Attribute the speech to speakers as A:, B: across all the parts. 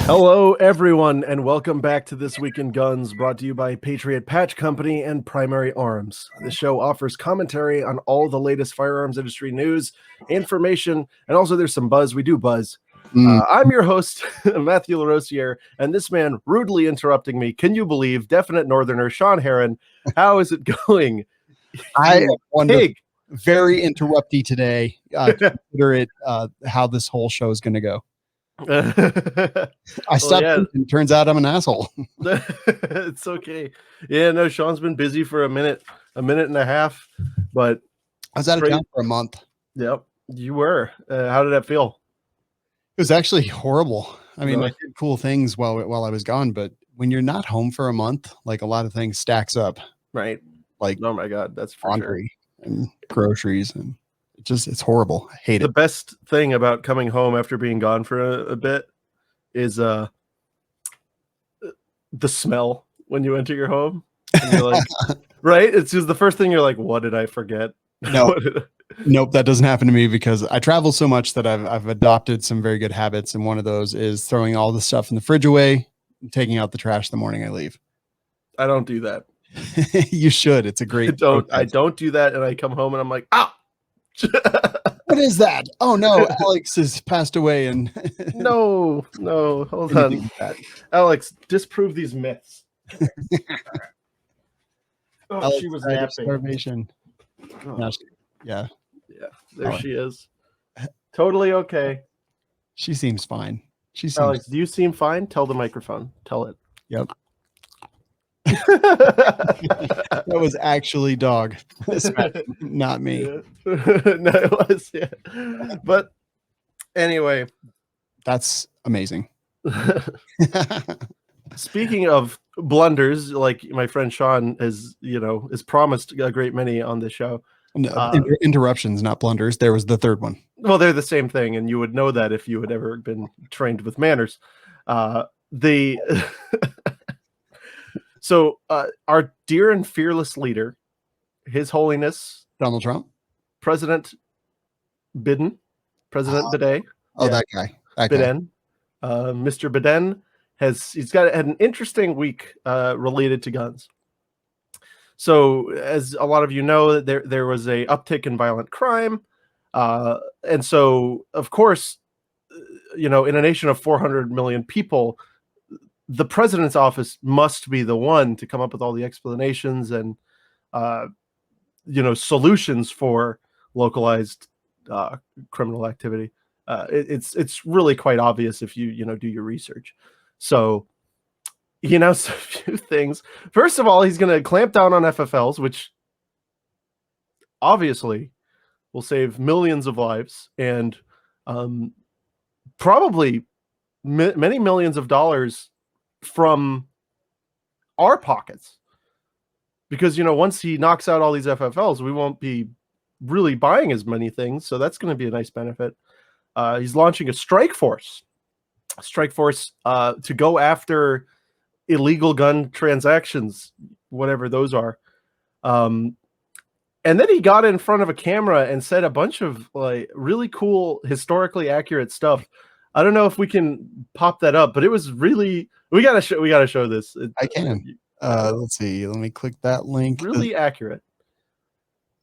A: Hello, everyone, and welcome back to This Week in Guns, brought to you by Patriot Patch Company and Primary Arms. This show offers commentary on all the latest firearms industry news, information, and also there's some buzz. We do buzz. I'm your host, Matthew LaRosiere, and this man rudely interrupting me. Can you believe? Definite Northerner, Sean Heron. How is it going?
B: I wonder. Very interrupty today. Consider it how this whole show is going to go. I stopped. Well, and it turns out I'm an asshole.
A: It's okay. Yeah, no, Sean's been busy for a minute and a half, but
B: I was out of town for a month.
A: Yep, you were. How did that feel?
B: It was actually horrible. I mean, I did cool things while I was gone, but when you're not home for a month, like a lot of things stacks up.
A: Right.
B: Like,
A: oh my God, that's for
B: laundry and groceries, and it's horrible. I hate it.
A: The best thing about coming home after being gone for a bit is the smell when you enter your home. And you're like, right? It's just the first thing you're like, what did I forget?
B: No. Nope, that doesn't happen to me because I travel so much that I've adopted some very good habits, and one of those is throwing all the stuff in the fridge away and taking out the trash the morning I leave.
A: I don't do that.
B: You should. It's a great.
A: I don't do that, and I come home and I'm like, ah.
B: What is that? Oh no, Alex has passed away, and
A: no, hold on, Alex, disprove these myths.
B: Alex,
A: she was napping.
B: Starvation.
A: Oh.
B: Yeah.
A: There she is. Totally okay.
B: She seems fine.
A: Alex, do you seem fine? Tell the microphone. Tell it.
B: Yep. That was actually dog, not me.
A: Yeah. No, it was. Yeah. But anyway,
B: that's amazing.
A: Speaking of blunders, like my friend Sean has promised a great many on this show.
B: No, interruptions, not blunders. There was the third one.
A: Well, they're the same thing, and you would know that if you had ever been trained with manners. So our dear and fearless leader, His Holiness
B: Donald Trump,
A: President Biden, President Biden.
B: Oh, that guy.
A: Biden. Mr. Biden he's had an interesting week related to guns. So, as a lot of you know, there was a uptick in violent crime, and so of course, in a nation of 400 million people, the president's office must be the one to come up with all the explanations and solutions for localized criminal activity. It's really quite obvious if you do your research. So he announced a few things. First of all, he's going to clamp down on FFLs, which obviously will save millions of lives and probably many millions of dollars from our pockets. Because, once he knocks out all these FFLs, we won't be really buying as many things. So that's going to be a nice benefit. He's launching a strike force to go after illegal gun transactions, whatever those are. And then he got in front of a camera and said a bunch of like really cool, historically accurate stuff. I don't know if we can pop that up, but it was really, we gotta show this.
B: I can. Let's see. Let me click that link.
A: Really accurate.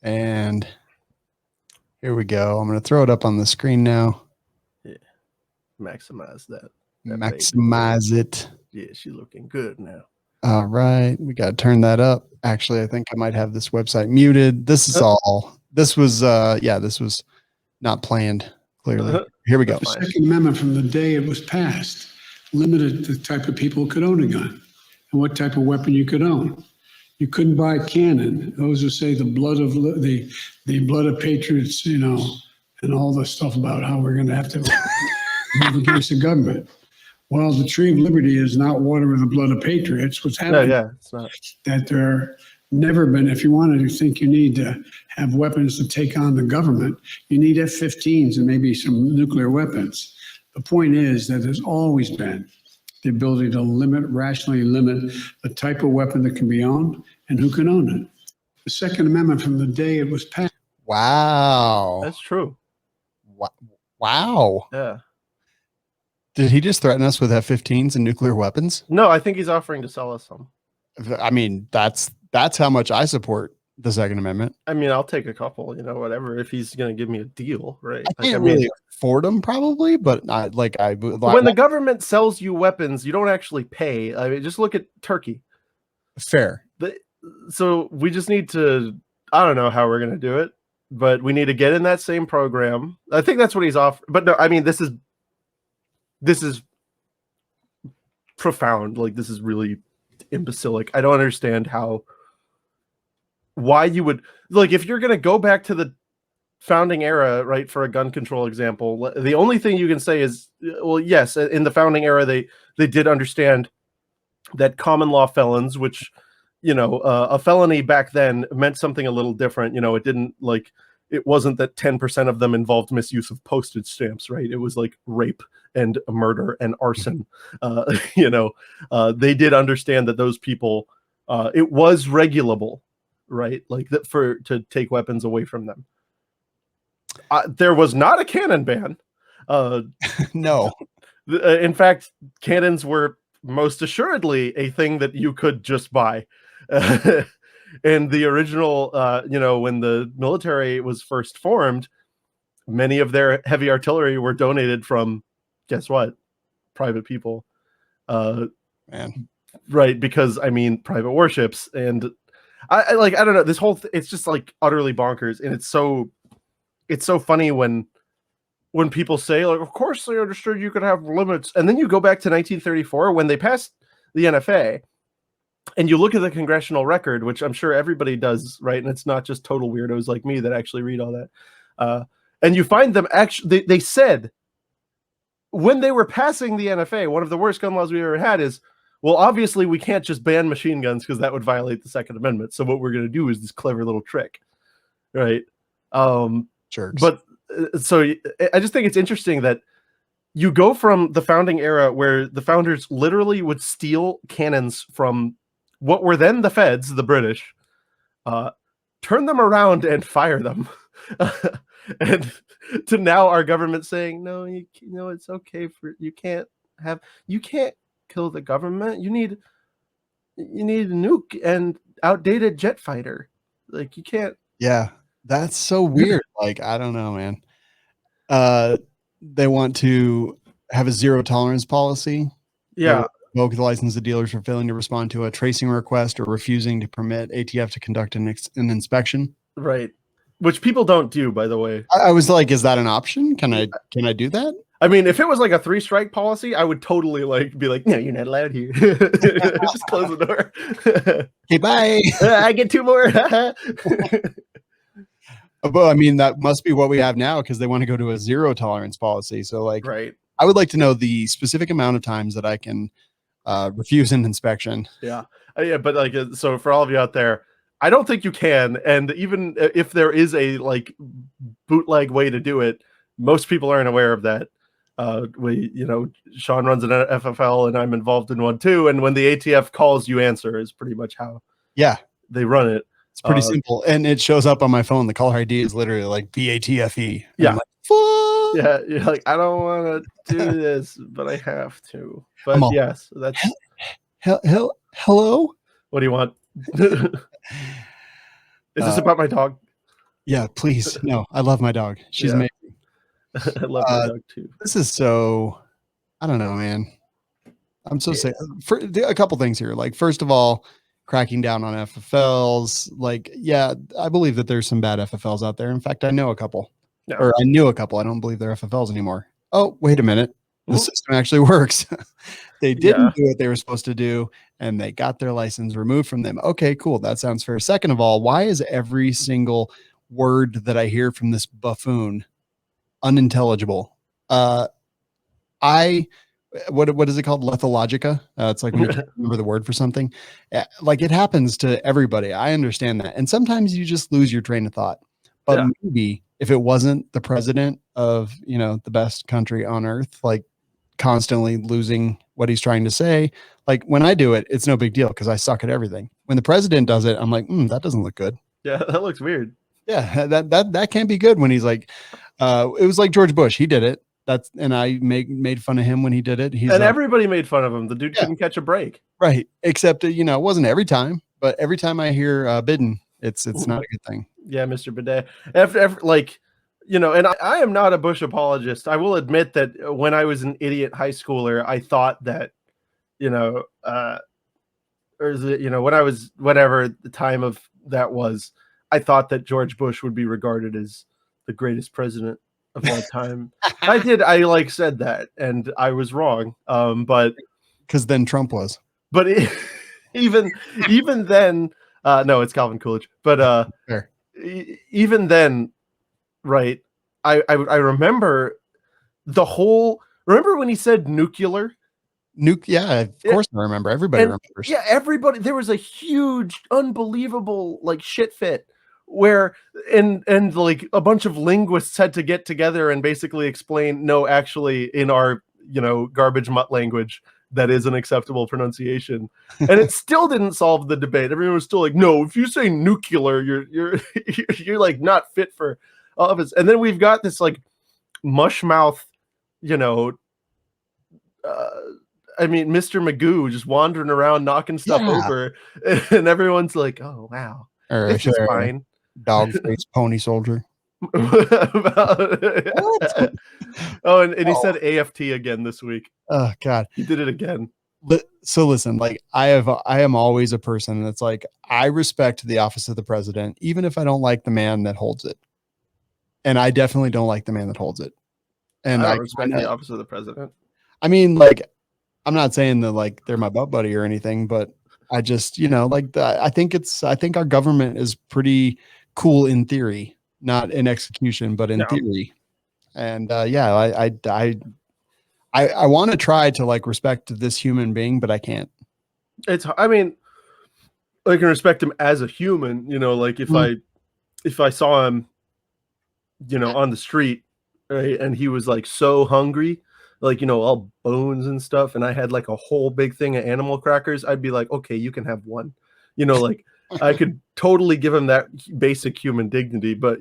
B: And here we go. I'm going to throw it up on the screen now.
A: Yeah. Maximize that
B: Maximize
A: baby.
B: It.
A: Yeah, she's looking good now.
B: All right. We got to turn that up. Actually, I think I might have this website muted. This is this was not planned, clearly. Here we go.
C: The Second Amendment from the day it was passed limited the type of people who could own a gun and what type of weapon you could own. You couldn't buy a cannon. Those who say the blood of patriots, and all the stuff about how we're going to have to move against the government. Well, the tree of liberty is not water with the blood of patriots. What's happening?
A: It's not.
C: That there never been. If you wanted to think you need to have weapons to take on the government, you need F-15s and maybe some nuclear weapons. The point is that there's always been the ability to rationally limit the type of weapon that can be owned and who can own it. The Second Amendment from the day it was passed.
B: Wow.
A: That's true.
B: Wow.
A: Yeah.
B: Did he just threaten us with F-15s and nuclear weapons?
A: No, I think he's offering to sell us some.
B: I mean, that's how much I support the Second Amendment.
A: I mean, I'll take a couple, whatever, if he's going to give me a deal, right?
B: I can't really afford them probably, but when
A: the government sells you weapons, you don't actually pay. I mean, just look at Turkey.
B: Fair.
A: So we just need to, I don't know how we're going to do it, but we need to get in that same program. I think that's what he's offering. But no, I mean, this is profound. Like, this is really imbecilic. I don't understand why you would, like, if you're going to go back to the founding era, right, for a gun control example, the only thing you can say is, well, yes, in the founding era, they did understand that common law felons, which, a felony back then meant something a little different. It didn't, like, it wasn't that 10% of them involved misuse of postage stamps, right? It was like rape and murder and arson. They did understand that those people, it was regulable, right? Like that to take weapons away from them. There was not a cannon ban.
B: No.
A: In fact, cannons were most assuredly a thing that you could just buy. And the original, when the military was first formed, many of their heavy artillery were donated from, guess what? Private people.
B: Man.
A: Right, because, I mean, private warships. And I don't know, this whole it's just like utterly bonkers. And it's so funny when people say, like, of course they understood you could have limits. And then you go back to 1934 when they passed the NFA, and you look at the congressional record, which I'm sure everybody does, right? And it's not just total weirdos like me that actually read all that. And you find them actually, they said, when they were passing the NFA, one of the worst gun laws we ever had is, well, obviously we can't just ban machine guns because that would violate the Second Amendment. So what we're going to do is this clever little trick, right?
B: Jerks.
A: But so I just think it's interesting that you go from the founding era where the founders literally would steal cannons from what were then the feds, the British, turn them around and fire them. And to now our government saying, no, it's okay you can't kill the government. You need a nuke and outdated jet fighter. Like, you can't.
B: Yeah, that's so weird. Like, I don't know, man. They want to have a zero tolerance policy.
A: Yeah.
B: Revoke the license of dealers for failing to respond to a tracing request or refusing to permit ATF to conduct an inspection.
A: Right. Which people don't do, by the way.
B: I was like, is that an option? Can I do that?
A: I mean, if it was like a 3-strike policy, I would totally be like, no, you're not allowed here. Just close the door.
B: Okay, bye.
A: I get 2 more.
B: But I mean, that must be what we have now because they want to go to a zero tolerance policy. So, like,
A: right.
B: I would like to know the specific amount of times that I can refuse an inspection.
A: Yeah. Yeah. But like, so for all of you out there, I don't think you can. And even if there is a like bootleg way to do it, most people aren't aware of that. Sean runs an FFL and I'm involved in one too. And when the ATF calls, you answer is pretty much how they run it.
B: It's pretty simple. And it shows up on my phone. The caller ID is literally like BATFE.
A: Yeah.
B: Like,
A: yeah. You're like, I don't want to do this, but I have to. But yes, that's.
B: Hello?
A: What do you want? Is this about my dog?
B: Yeah, please. No, I love my dog. She's amazing.
A: I love my dog too.
B: This is so, I don't know, man. I'm so sick. For a couple things here. Like, first of all, cracking down on FFLs. Like, yeah, I believe that there's some bad FFLs out there. In fact, I know a couple.
A: No.
B: Or I knew a couple. I don't believe they're FFLs anymore. Oh, wait a minute. The system actually works. They didn't do what they were supposed to do, and they got their license removed from them. Okay, cool. That sounds fair. Second of all, why is every single word that I hear from this buffoon unintelligible? What is it called? Lethologica. It's like when you can't remember the word for something. Like, it happens to everybody. I understand that. And sometimes you just lose your train of thought. But maybe if it wasn't the president of, the best country on earth, like constantly losing what he's trying to say, like when I do it, it's no big deal because I suck at everything. When the president does it, I'm like, that doesn't look good.
A: Yeah, that looks weird.
B: Yeah, that can't be good when he's like, it was like George Bush. He did it. And I made fun of him when he did it.
A: And everybody made fun of him. The dude couldn't catch a break.
B: Right. Except, it wasn't every time, but every time I hear Biden, it's not a good thing.
A: Yeah, Mr. Bidet. And I am not a Bush apologist. I will admit that when I was an idiot high schooler, I thought that, when I was, whatever the time of that was, I thought that George Bush would be regarded as the greatest president of all time. I said that, and I was wrong. But
B: because then Trump was.
A: But even then, no, it's Calvin Coolidge. But even then, right? I remember remember when he said nuclear?
B: Yeah, of course I remember. Everybody remembers.
A: Yeah, everybody. There was a huge, unbelievable shit fit where and like a bunch of linguists had to get together and basically explain, no, actually in our garbage mutt language, that is an acceptable pronunciation. And it still didn't solve the debate. Everyone was still like, no, if you say nuclear, you're like not fit for office. And then we've got this mush mouth, Mr. Magoo just wandering around knocking stuff over, and everyone's like, oh wow, this is fine.
B: Dog face pony soldier.
A: And he said AFT again this week.
B: Oh God,
A: he did it again.
B: So listen, I am always a person that's I respect the office of the president, even if I don't like the man that holds it. And I definitely don't like the man that holds it. And
A: I respect the office of the president.
B: I mean, I'm not saying that they're my butt buddy or anything, but I just, I think our government is pretty cool in theory, not in execution, but in theory. And I want to try to respect this human being, but I can't.
A: I can respect him as a human, if I saw him, on the street, right, and he was so hungry, all bones and stuff, and I had a whole big thing of animal crackers, I'd be like, okay, you can have one. I could totally give him that basic human dignity, but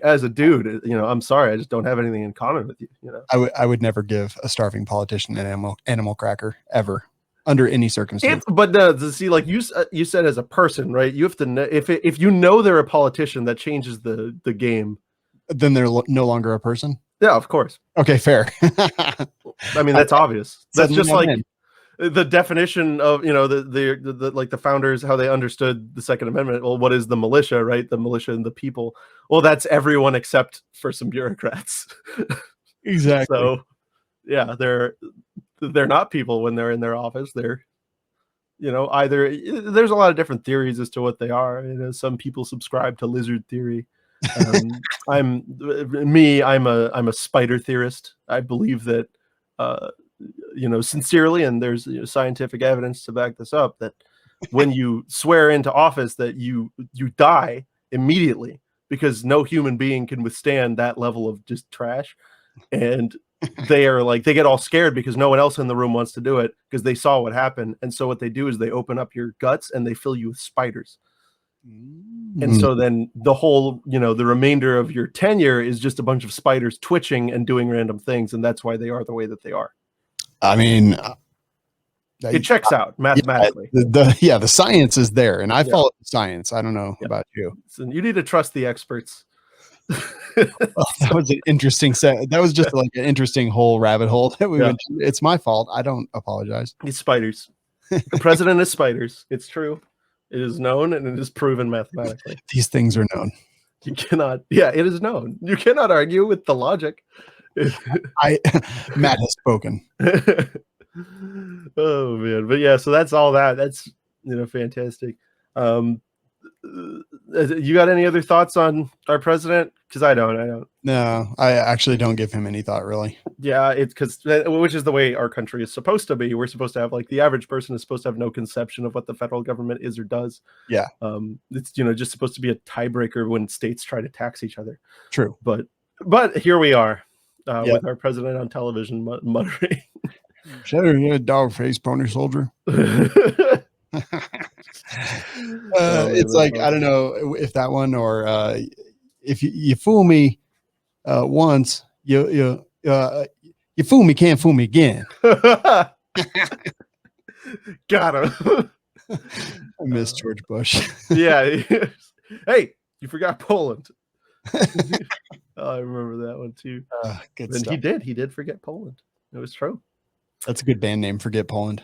A: as a dude, I'm sorry, I just don't have anything in common with you.
B: I would never give a starving politician an animal cracker ever, under any circumstance.
A: But see, you said as a person, right? You have to know, if they're a politician, that changes the game.
B: Then they're no longer a person.
A: Yeah, of course.
B: Okay, fair.
A: That's obvious. That's just the definition of the founders, how they understood the Second Amendment. Well, what is the militia, right? The militia and the people. Well, that's everyone except for some bureaucrats.
B: Exactly.
A: So yeah, they're not people when they're in their office. They're either, there's a lot of different theories as to what they are. Some people subscribe to lizard theory. I'm a spider theorist. I believe that sincerely, and there's scientific evidence to back this up, that when you swear into office that you die immediately, because no human being can withstand that level of just trash. And they get all scared because no one else in the room wants to do it because they saw what happened. And so what they do is they open up your guts and they fill you with spiders. And so then the whole, the remainder of your tenure is just a bunch of spiders twitching and doing random things. And that's why they are the way that they are.
B: I mean,
A: it checks out mathematically.
B: The science is there, and I follow the science. I don't know about you.
A: So you need to trust the experts.
B: That was an interesting set. That was just an interesting whole rabbit hole that we went to. It's my fault. I don't apologize.
A: It's spiders. The president is spiders. It's true. It is known and it is proven mathematically.
B: These things are known.
A: You cannot. Yeah, it is known. You cannot argue with the logic.
B: Matt has spoken.
A: Oh man, but yeah. So that's all that. That's fantastic. You got any other thoughts on our president? Because I don't.
B: No, I actually don't give him any thought, really.
A: Yeah, it's which is the way our country is supposed to be. We're supposed to have the average person is supposed to have no conception of what the federal government is or does.
B: Yeah.
A: It's just supposed to be a tiebreaker when states try to tax each other.
B: True.
A: But here we are with our president on television muttering.
B: Sure, you're a dog face pony soldier. It's I don't know if that one or if you fool me once, you You fool me, can't fool me again.
A: Got him.
B: I miss George Bush.
A: Yeah. Hey, you forgot Poland. Oh, I remember that one too.
B: Good
A: And
B: stuff.
A: he did forget Poland. It was true.
B: That's a good band name. Forget Poland.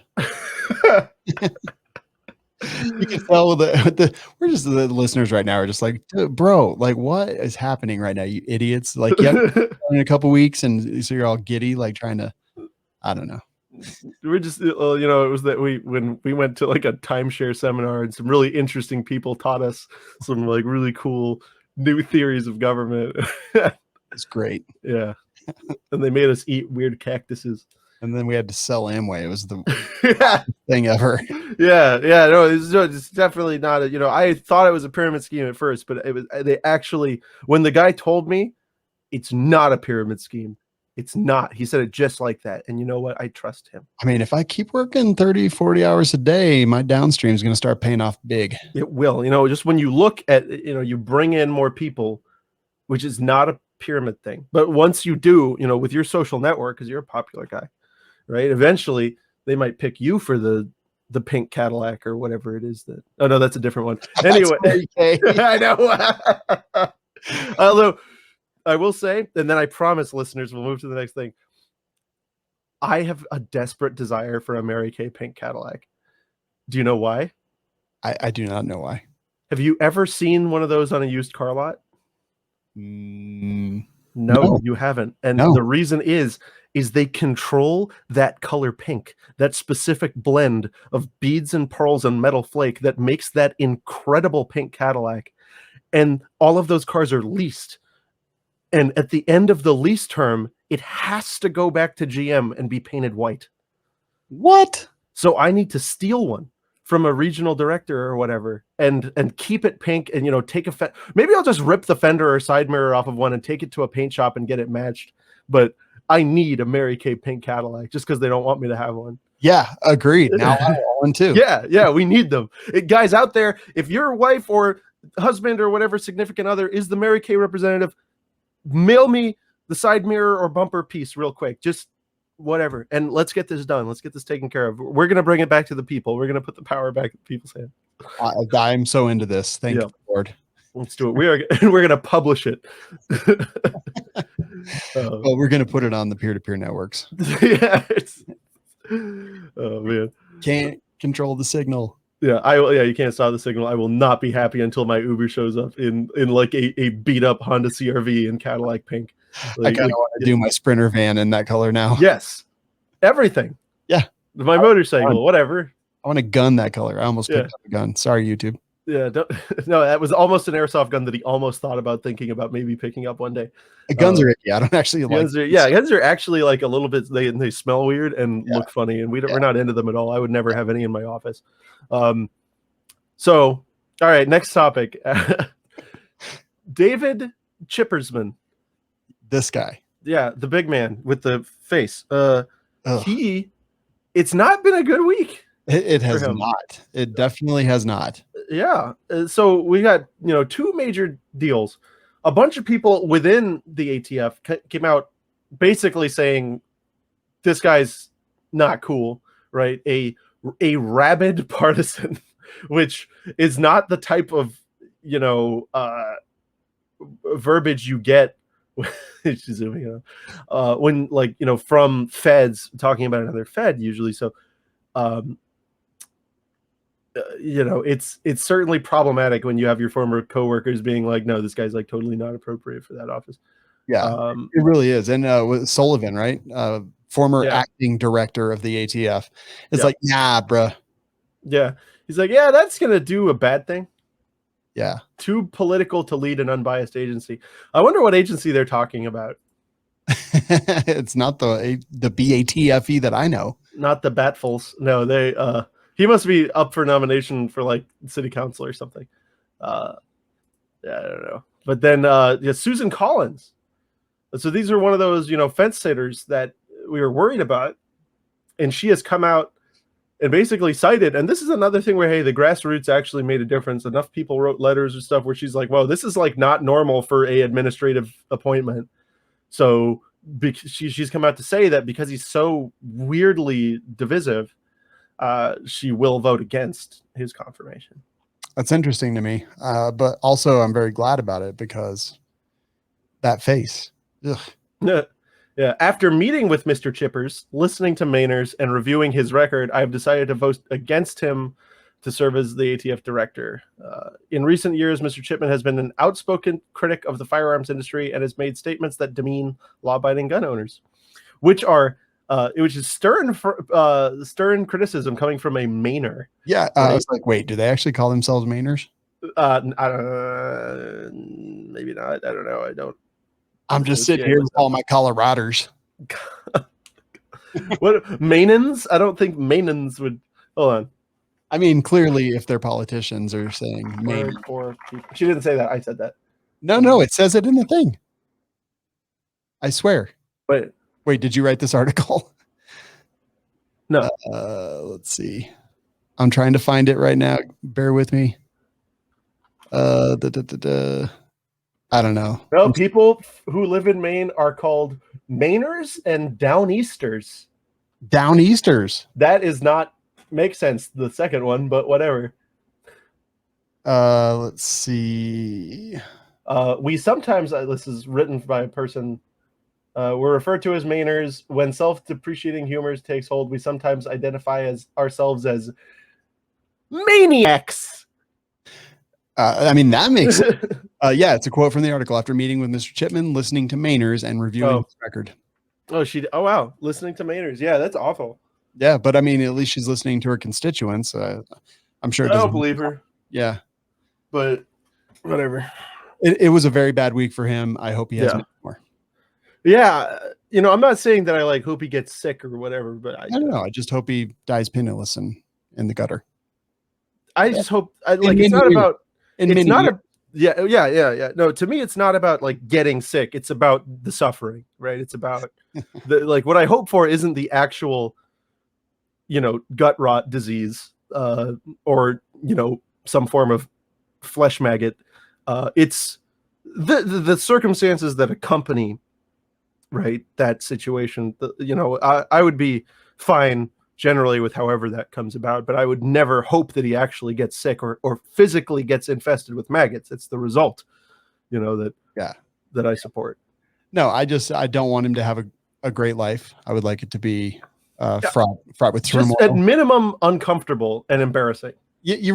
B: You can tell we're just the listeners right now are just like, bro, like what is happening right now, you idiots? Like, yeah, in a couple weeks, and so you're all giddy, like trying to, I don't know.
A: We're just, it was that when we went to like a timeshare seminar and some really interesting people taught us some like really cool new theories of government.
B: It's great.
A: Yeah. And they made us eat weird cactuses.
B: And then we had to sell Amway. It was the
A: Yeah.
B: thing ever.
A: Yeah. No, it's definitely not I thought it was a pyramid scheme at first, but they actually, when the guy told me it's not a pyramid scheme, it's not. He said it just like that. And you know what? I trust him.
B: I mean, if I keep working 30, 40 hours a day, my downstream is going to start paying off big.
A: It will. Just when you look at, you bring in more people, which is not a pyramid thing. But once you do, with your social network, because you're a popular guy, right? Eventually, they might pick you for the pink Cadillac or whatever it is that. Oh, no, that's a different one. Anyway, I know. Although, I will say, and then I promise listeners we'll move to the next thing. I have a desperate desire for a Mary Kay pink Cadillac. Do you know why?
B: I do not know why.
A: Have you ever seen one of those on a used car lot? No, you haven't. And the reason is they control that color pink, that specific blend of beads and pearls and metal flake that makes that incredible pink Cadillac. And all of those cars are leased. And at the end of the lease term, it has to go back to GM and be painted white.
B: What?
A: So I need to steal one from a regional director or whatever and keep it pink and, take maybe I'll just rip the fender or side mirror off of one and take it to a paint shop and get it matched. But I need a Mary Kay pink Cadillac just because they don't want me to have one.
B: Yeah, agreed. Now I want one too.
A: Yeah, we need them. Guys out there, if your wife or husband or whatever significant other is the Mary Kay representative, mail me the side mirror or bumper piece real quick. Just whatever. And let's get this done. Let's get this taken care of. We're going to bring it back to the people. We're going to put the power back in people's hands.
B: I'm so into this. Thank you, Lord.
A: Let's do it. We're going to publish it.
B: Well, we're going to put it on the peer-to-peer networks.
A: Yeah. Oh man.
B: Can't control the signal.
A: Yeah, you can't stop the signal. I will not be happy until my Uber shows up in like a beat up Honda CRV in Cadillac pink.
B: Like, I kind of want to do my Sprinter van in that color now.
A: Yes. Everything.
B: Yeah.
A: My motorcycle, whatever.
B: I want a gun that color. I almost picked up a gun. Sorry, YouTube.
A: Yeah, no, that was almost an airsoft gun that he almost thought about thinking about maybe picking up one day.
B: Guns are icky. I don't actually like
A: guns. Guns are actually like a little bit. They smell weird and look funny, and we're not into them at all. I would never have any in my office. So, all right, next topic. David Chippersman.
B: This guy.
A: Yeah, the big man with the face. It's not been a good week.
B: It has not. It definitely has not.
A: Yeah. So we got, two major deals. A bunch of people within the ATF came out basically saying this guy's not cool, right? A rabid partisan, which is not the type of, verbiage you get when from feds talking about another fed usually. So, it's certainly problematic when you have your former coworkers being like, no, this guy's like totally not appropriate for that office.
B: Yeah, it really is. And with Sullivan, right? Former acting director of the ATF. It's like, nah, bruh.
A: Yeah. He's like, yeah, that's going to do a bad thing.
B: Yeah.
A: Too political to lead an unbiased agency. I wonder what agency they're talking about.
B: It's not the BATFE that I know.
A: Not the Batfuls. No, he must be up for nomination for like city council or something. I don't know. But then Susan Collins. So these are one of those, fence sitters that we were worried about. And she has come out and basically cited, and this is another thing where, hey, the grassroots actually made a difference. Enough people wrote letters or stuff where she's like, well, this is like not normal for a administrative appointment. So she's come out to say that because he's so weirdly divisive, she will vote against his confirmation.
B: That's interesting to me. But also I'm very glad about it because that face. Ugh.
A: Yeah. After meeting with Mr. Chippers, listening to Mainers, and reviewing his record, I have decided to vote against him to serve as the ATF director. In recent years, Mr. Chipman has been an outspoken critic of the firearms industry and has made statements that demean law-abiding gun owners, which is stern criticism coming from a Mainer.
B: Yeah, I was like, wait, do they actually call themselves Mainers?
A: Maybe not. I don't know. I don't.
B: I'm just sitting here with all my Coloraders.
A: What Mainans? I don't think Mainans would. Hold on.
B: I mean, clearly, if their politicians are saying Maine.
A: She didn't say that. I said that.
B: No, it says it in the thing. I swear. Wait, did you write this article?
A: No.
B: Let's see. I'm trying to find it right now. Bear with me. I don't know.
A: Well, people who live in Maine are called Mainers and Downeasters.
B: Downeasters.
A: That is not make sense, the second one, but whatever.
B: Let's see.
A: We sometimes, this is written by a person, we're referred to as Mainers. When self-depreciating humor takes hold, we sometimes identify as ourselves as maniacs.
B: I mean, that makes sense. Yeah, it's a quote from the article. After meeting with Mr. Chipman, listening to Mainers, and reviewing his record.
A: Oh, wow. Listening to Mainers. Yeah, that's awful.
B: Yeah, but I mean, at least she's listening to her constituents. I'm sure.
A: I don't believe her.
B: Yeah.
A: But whatever.
B: It was a very bad week for him. I hope he has more.
A: Yeah. I'm not saying that I hope he gets sick or whatever, but I
B: don't know. I just hope he dies penniless in the gutter.
A: I just hope it's not about it's not no, to me it's not about getting sick. It's about the suffering, right? It's about what I hope for isn't the actual gut rot disease or some form of flesh maggot. It's the circumstances that accompany that situation. I would be fine generally with however that comes about, but I would never hope that he actually gets sick or physically gets infested with maggots. It's the result, that I support.
B: No, I don't want him to have a great life. I would like it to be fraught with turmoil.
A: Just at minimum uncomfortable and embarrassing.
B: You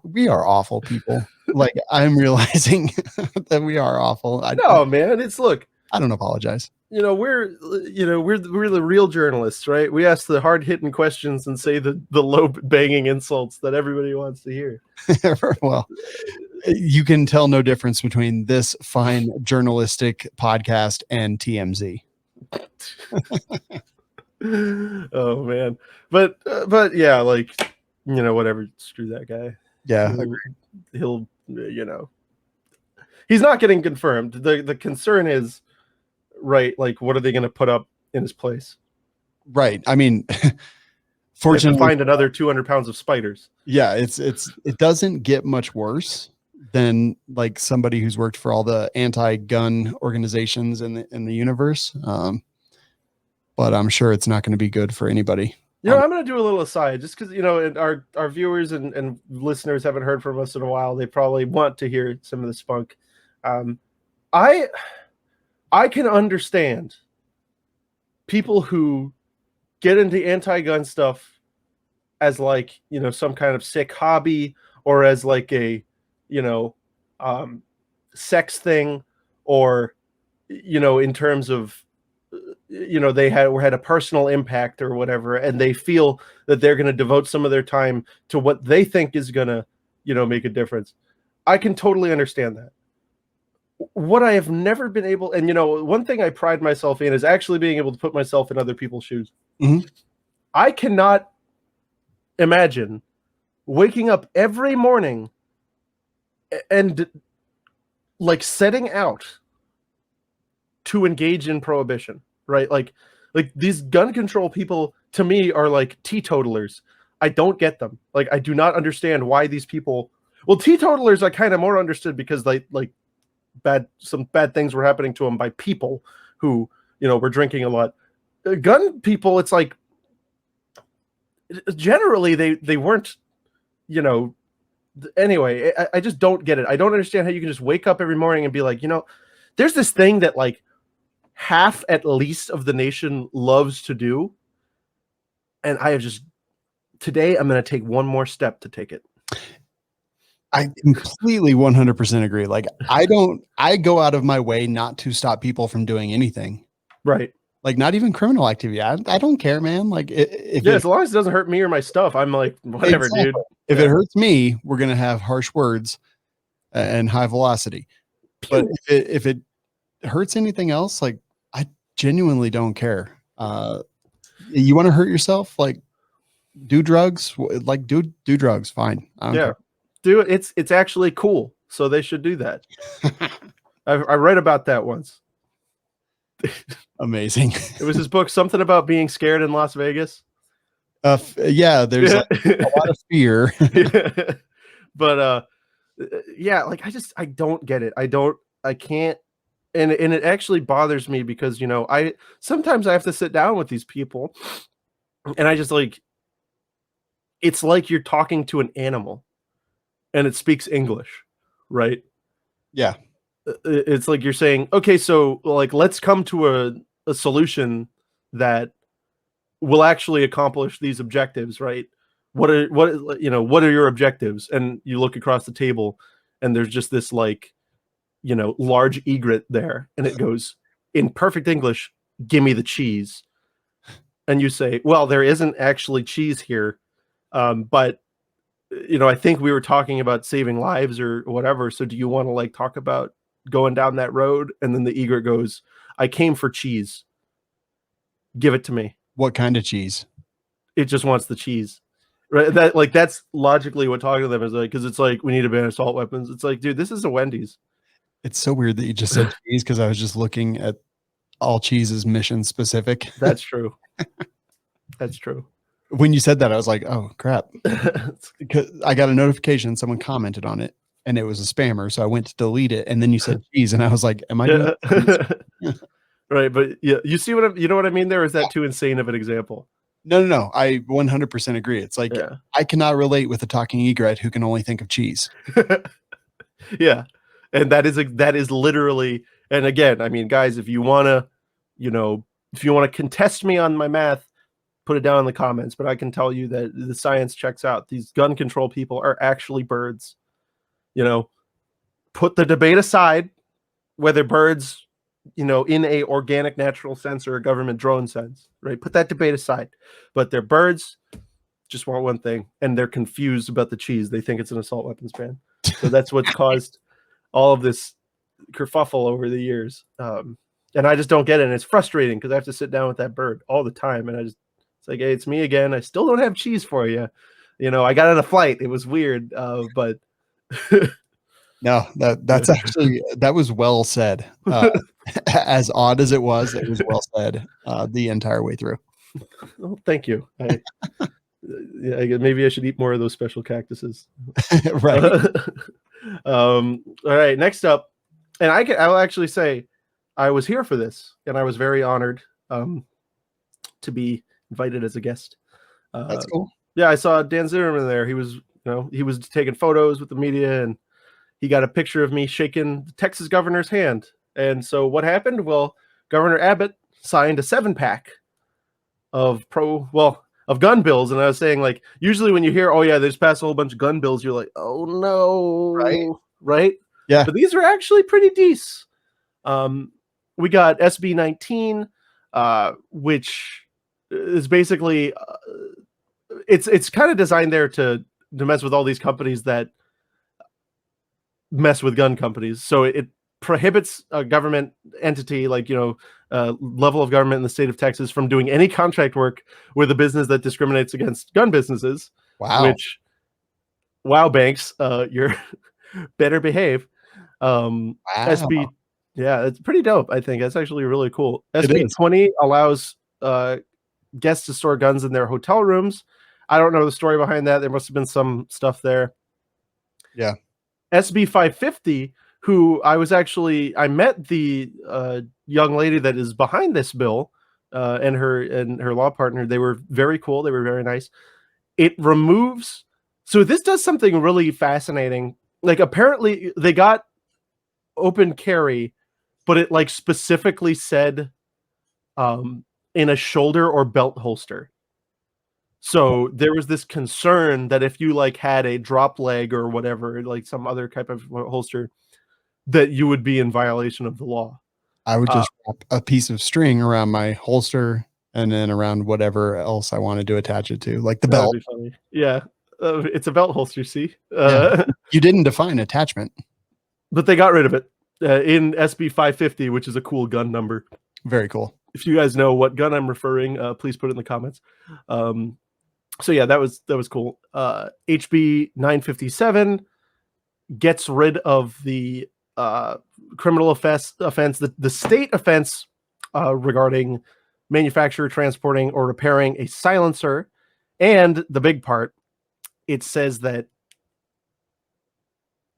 B: we are awful people. I'm realizing that we are awful.
A: Man, look.
B: I don't apologize.
A: We're the real journalists, right? We ask the hard-hitting questions and say the low-banging insults that everybody wants to hear.
B: Well, you can tell no difference between this fine journalistic podcast and TMZ.
A: Oh man, but yeah, whatever. Screw that guy.
B: Yeah,
A: he'll he's not getting confirmed. The concern is. Right, what are they going to put up in his place?
B: Right. I mean, fortunately,
A: find another 200 pounds of spiders.
B: Yeah, it doesn't get much worse than somebody who's worked for all the anti-gun organizations in the universe. But I'm sure it's not going to be good for anybody.
A: I'm going to do a little aside just because our viewers and listeners haven't heard from us in a while. They probably want to hear some of the spunk. I can understand people who get into anti-gun stuff as some kind of sick hobby or as a sex thing or in terms of they had a personal impact or whatever, and they feel that they're going to devote some of their time to what they think is going to make a difference. I can totally understand that. What I have never been able, and one thing I pride myself in is actually being able to put myself in other people's shoes.
B: Mm-hmm.
A: I cannot imagine waking up every morning and setting out to engage in prohibition, right? Like these gun control people to me are teetotalers. I don't get them. I do not understand why these people. Well, teetotalers I kind of more understood because some bad things were happening to them by people who we're drinking a lot. Gun people, it's like generally they weren't, anyway, I just don't get it. I don't understand how you can just wake up every morning and be like, there's this thing that like half at least of the nation loves to do. And today I'm going to take one more step to take it.
B: I completely 100% agree. Like I go out of my way not to stop people from doing anything.
A: Right.
B: Like not even criminal activity. I don't care, man. Like
A: as long as it doesn't hurt me or my stuff, I'm like, whatever, dude.
B: If it hurts me, we're going to have harsh words and high velocity. Pew. But if it hurts anything else, like I genuinely don't care. You want to hurt yourself? Like do drugs, like do drugs. Fine. I don't care.
A: Do it. It's actually cool. So they should do that. I read about that once.
B: Amazing.
A: It was his book, something about being scared in Las Vegas.
B: Yeah, there's like a lot of fear.
A: But like I don't get it. I can't, and it actually bothers me because sometimes I have to sit down with these people, and I just like, it's like you're talking to an animal, and it speaks English, right?
B: Yeah.
A: It's like you're saying, okay, so like let's come to a solution that will actually accomplish these objectives, right? What are your objectives? And you look across the table and there's just this like, large egret there, and it goes in perfect English, "Give me the cheese." And you say, well, there isn't actually cheese here. But I think we were talking about saving lives or whatever. So do you want to like talk about going down that road? And then the egret goes, "I came for cheese. Give it to me."
B: What kind of cheese?
A: It just wants the cheese, right? That's logically what talking to them is like, because it's like, we need to ban assault weapons. It's like, dude, this is a Wendy's.
B: It's so weird that you just said cheese, because I was just looking at all cheese is mission specific.
A: That's true. That's true.
B: When you said that, I was like, oh crap. Because I got a notification, someone commented on it, and it was a spammer. So I went to delete it. And then you said cheese, and I was like, am I doing
A: Right. But yeah, you see you know what I mean there? Is that too insane of an example?
B: No. I 100% agree. It's like, I cannot relate with a talking egret who can only think of cheese.
A: Yeah. And that is literally, and again, I mean, guys, if you want to contest me on my math, put it down in the comments, but I can tell you that the science checks out. These gun control people are actually birds. Put the debate aside, whether birds, in a organic natural sense or a government drone sense, right? Put that debate aside. But they're birds, just want one thing, and they're confused about the cheese. They think it's an assault weapons ban. So that's what's caused all of this kerfuffle over the years. And I just don't get it. And it's frustrating because I have to sit down with that bird all the time. And it's like, hey, it's me again. I still don't have cheese for you. I got on a flight. It was weird. But
B: no, that's actually, that was well said. As odd as it was well said the entire way through.
A: Well, thank you. Maybe I should eat more of those special cactuses.
B: Right.
A: All right. Next up, and I'll actually say I was here for this, and I was very honored to be invited as a guest.
B: That's cool.
A: Yeah, I saw Dan Zimmerman there. He was taking photos with the media, and he got a picture of me shaking the Texas governor's hand. And so what happened? Well, Governor Abbott signed a 7-pack of gun bills. And I was saying, like, usually when you hear, oh yeah, they just passed a whole bunch of gun bills, you're like, oh no. Right?
B: Yeah.
A: But these are actually pretty decent. We got SB 19, which is basically, it's kind of designed there to mess with all these companies that mess with gun companies. So it prohibits a government entity like, level of government in the state of Texas from doing any contract work with a business that discriminates against gun businesses.
B: Wow.
A: Which, wow, banks, you're better behave.
B: Wow.
A: SB, yeah, it's pretty dope. I think that's actually really cool. SB 20 allows guests to store guns in their hotel rooms. I don't know the story behind that. There must have been some stuff there.
B: Yeah.
A: SB 550, who I met the young lady that is behind this bill, and her law partner, they were very cool. They were very nice. It removes. So this does something really fascinating. Like apparently they got open carry, but it like specifically said in a shoulder or belt holster. So there was this concern that if you like had a drop leg or whatever, like some other type of holster, that you would be in violation of the law.
B: I would just wrap a piece of string around my holster and then around whatever else I wanted to attach it to, like the belt.
A: That'd be funny. Yeah. It's a belt holster, see?
B: Yeah. You didn't define attachment.
A: But they got rid of it in SB 550, which is a cool gun number.
B: Very cool.
A: If you guys know what gun I'm referring, please put it in the comments. So yeah, that was cool. HB 957 gets rid of the criminal offense, the state offense regarding manufacturer, transporting, or repairing a silencer. And the big part, it says that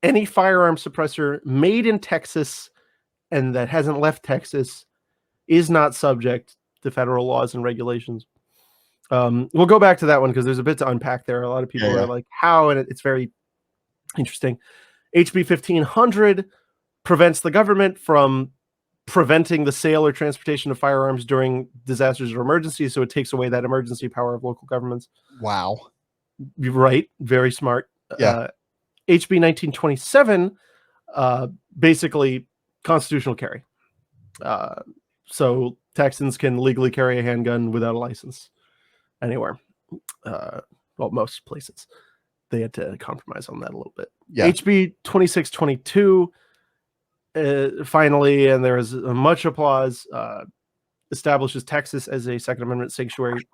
A: any firearm suppressor made in Texas and that hasn't left Texas is not subject to federal laws and regulations. We'll go back to that one because there's a bit to unpack there. A lot of people are like, how? And it's very interesting. HB 1500 prevents the government from preventing the sale or transportation of firearms during disasters or emergencies. So it takes away that emergency power of local governments.
B: Wow.
A: You're right. Very smart.
B: Yeah.
A: HB 1927, basically constitutional carry. So Texans can legally carry a handgun without a license anywhere. Well, most places. They had to compromise on that a little bit.
B: Yeah.
A: HB 2622, finally, and there is much applause, establishes Texas as a Second Amendment sanctuary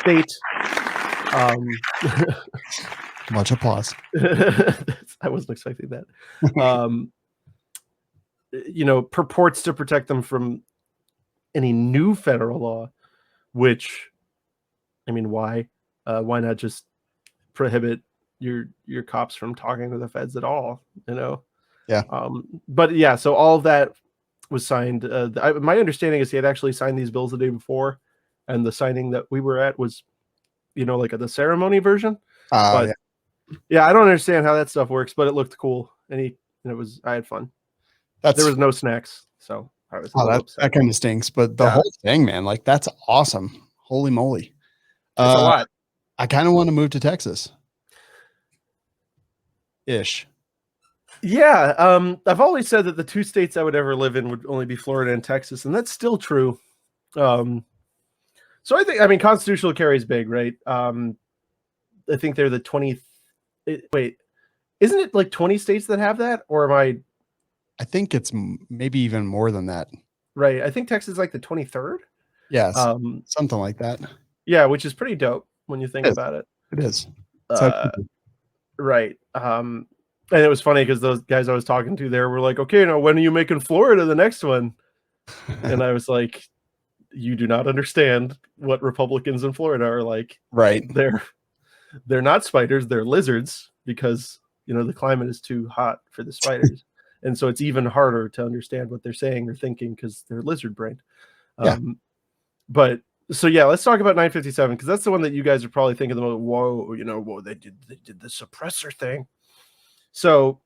A: state.
B: Much applause.
A: I wasn't expecting that. Purports to protect them from any new federal law, which, I mean, why? Why not just prohibit your cops from talking to the feds at all?
B: Yeah.
A: But yeah, so all of that was signed. My understanding is he had actually signed these bills the day before, and the signing that we were at was, like the ceremony version. But yeah, I don't understand how that stuff works, but it looked cool, and I had fun. There was no snacks, so I was.
B: That kind of stinks, but the whole thing, man, like that's awesome. Holy moly.
A: It's a lot.
B: I kind of want to move to Texas. Ish.
A: Yeah. I've always said that the two states I would ever live in would only be Florida and Texas, and that's still true. So I mean, constitutional carry is big, right? I think they're the 20. Wait, isn't it like 20 states that have that? Or am I?
B: I think it's maybe even more than that.
A: Right. I think Texas is like the 23rd.
B: Yes. Something like that.
A: Yeah, which is pretty dope when you think about it.
B: It is.
A: Right. And it was funny because those guys I was talking to there were like, okay, now when are you making Florida the next one? And I was like, you do not understand what Republicans in Florida are like.
B: Right.
A: They're not spiders, they're lizards, because the climate is too hot for the spiders. And so it's even harder to understand what they're saying or thinking because they're lizard brained. But so yeah, let's talk about 957 because that's the one that you guys are probably thinking the most. Whoa, they did the suppressor thing. So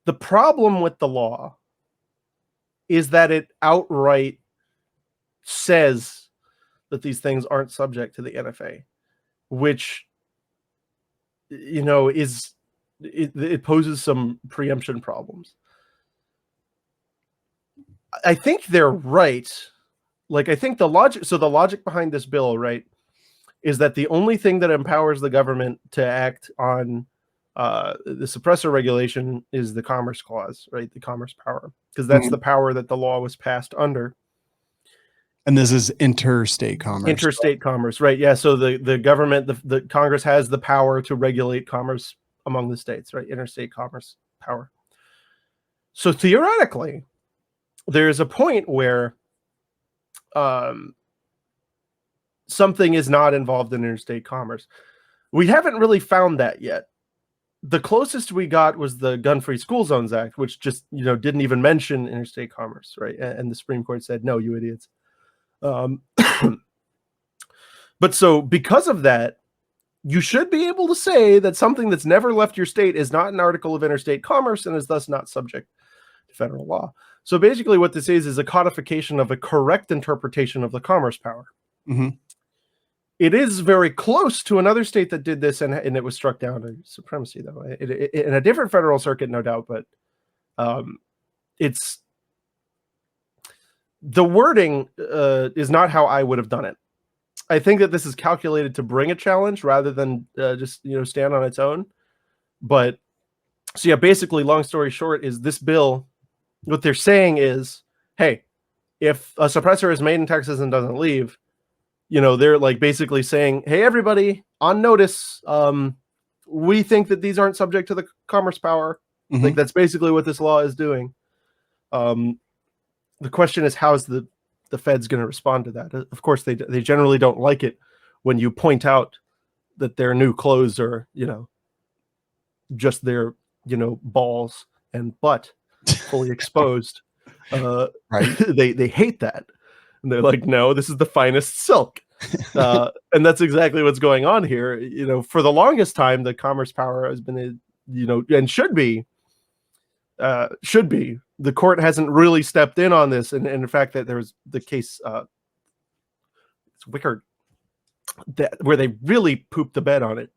A: the problem with the law is that it outright says that these things aren't subject to the NFA, which it poses some preemption problems. I think they're right. Like, I think the logic behind this bill, right, is that the only thing that empowers the government to act on the suppressor regulation is the Commerce Clause, right? The Commerce Power, because that's the power that the law was passed under.
B: And this is interstate commerce.
A: Interstate commerce, right? Yeah. So the government, the Congress has the power to regulate commerce among the states, right? Interstate commerce power. So theoretically, there's a point where something is not involved in interstate commerce. We haven't really found that yet. the closest we got was the Gun-Free School Zones Act, which just, didn't even mention interstate commerce, right? And the Supreme Court said, no, you idiots. But so because of that, you should be able to say that something that's never left your state is not an article of interstate commerce and is thus not subject to federal law. So basically what this is a codification of a correct interpretation of the commerce power.
B: Mm-hmm.
A: It is very close to another state that did this, and it was struck down to supremacy, though. In a different federal circuit, no doubt, but it's the wording is not how I would have done it. I think that this is calculated to bring a challenge rather than just stand on its own. But so yeah, basically, long story short, is this bill. What they're saying is, hey, if a suppressor is made in Texas and doesn't leave, they're like basically saying, hey, everybody, on notice, we think that these aren't subject to the commerce power.
B: Mm-hmm.
A: Like that's basically what this law is doing. The question is, how's the Fed's going to respond to that? Of course, they generally don't like it when you point out that their new clothes are, just their, balls and butt fully exposed.
B: Right.
A: They hate that. And they're like, no, this is the finest silk. And that's exactly what's going on here. For the longest time, the commerce power has been, and should be. The court hasn't really stepped in on this. And in fact, that there was the case, it's Wickard, where they really pooped the bed on it.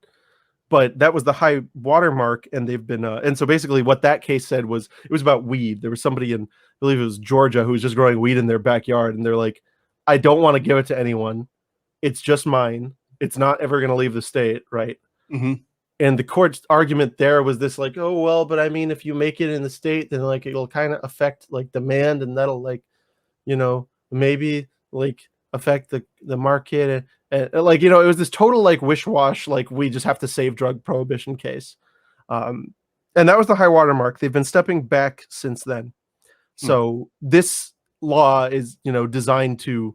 A: But that was the high watermark, and they've been, and so basically what that case said was, it was about weed. There was somebody in, I believe it was Georgia, who was just growing weed in their backyard, and they're like, I don't want to give it to anyone. It's just mine. It's not ever going to leave the state, right?
B: Mm-hmm.
A: And the court's argument there was this, like, oh, well, but I mean, if you make it in the state, then like it'll kind of affect like demand, and that'll like, maybe like affect the market. And like, it was this total like wish-wash, like we just have to save drug prohibition case. And that was the high watermark. They've been stepping back since then. So this law is, designed to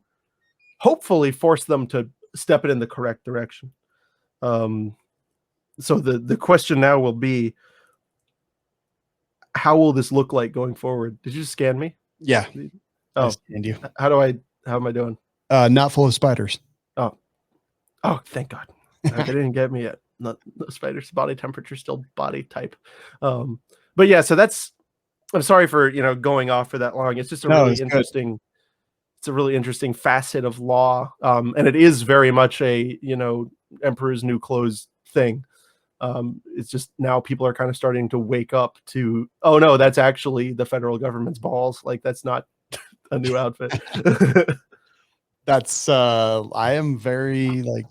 A: hopefully force them to step it in the correct direction. So the question now will be, how will this look like going forward? Did you just scan me?
B: Yeah.
A: Oh,
B: I scanned you.
A: how am I doing?
B: Not full of spiders.
A: Oh, thank God. They didn't get me yet. Not the spider's body temperature, still body type. But yeah, so I'm sorry for, going off for that long. It's just a really interesting, it's a really interesting facet of law. And it is very much a, emperor's new clothes thing. It's just now people are kind of starting to wake up to, oh no, that's actually the federal government's balls. Like that's not a new outfit.
B: That's I am very like,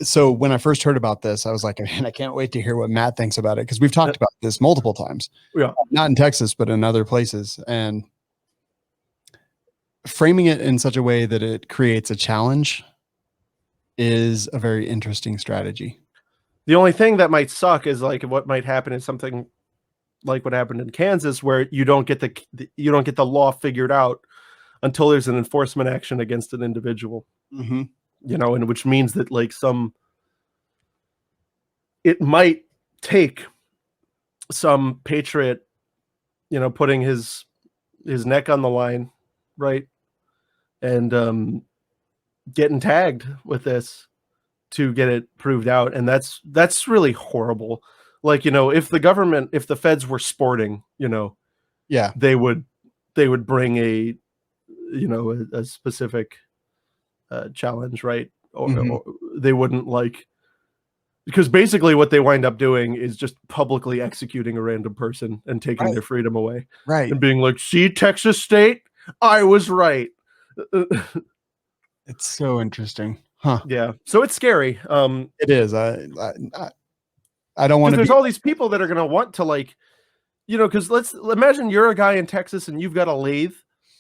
B: so when I first heard about this, I was like, man, I can't wait to hear what Matt thinks about it, because we've talked about this multiple times.
A: Yeah.
B: Not in Texas, but in other places. And framing it in such a way that it creates a challenge is a very interesting strategy.
A: The only thing that might suck is like what might happen is something like what happened in Kansas, where you don't get the law figured out until there's an enforcement action against an individual.
B: Mm-hmm.
A: And which means that like it might take some patriot, putting his neck on the line, right? And getting tagged with this to get it proved out. And that's really horrible. Like, if the feds were sporting,
B: yeah,
A: they would bring a specific challenge, right? Or they wouldn't, like, because basically what they wind up doing is just publicly executing a random person and taking their freedom away,
B: right?
A: And being like, see, Texas state, I was right.
B: It's so interesting, huh?
A: Yeah, so it's scary.
B: It is. I don't want to.
A: There's all these people that are going to want to, like, because let's imagine you're a guy in Texas and you've got a lathe,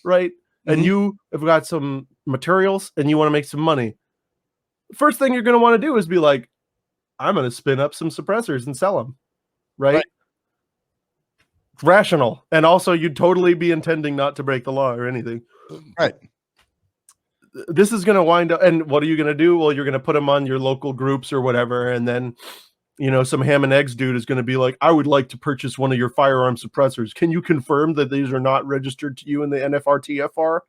A: right? And you have got some materials and you want to make some money. First thing you're going to want to do is be like, I'm going to spin up some suppressors and sell them, right? Rational. And also you'd totally be intending not to break the law or anything.
B: Right.
A: This is going to wind up, and what are you going to do? Well, you're going to put them on your local groups or whatever, and then some ham and eggs dude is going to be like, I would like to purchase one of your firearm suppressors. Can you confirm that these are not registered to you in the NFRTFR?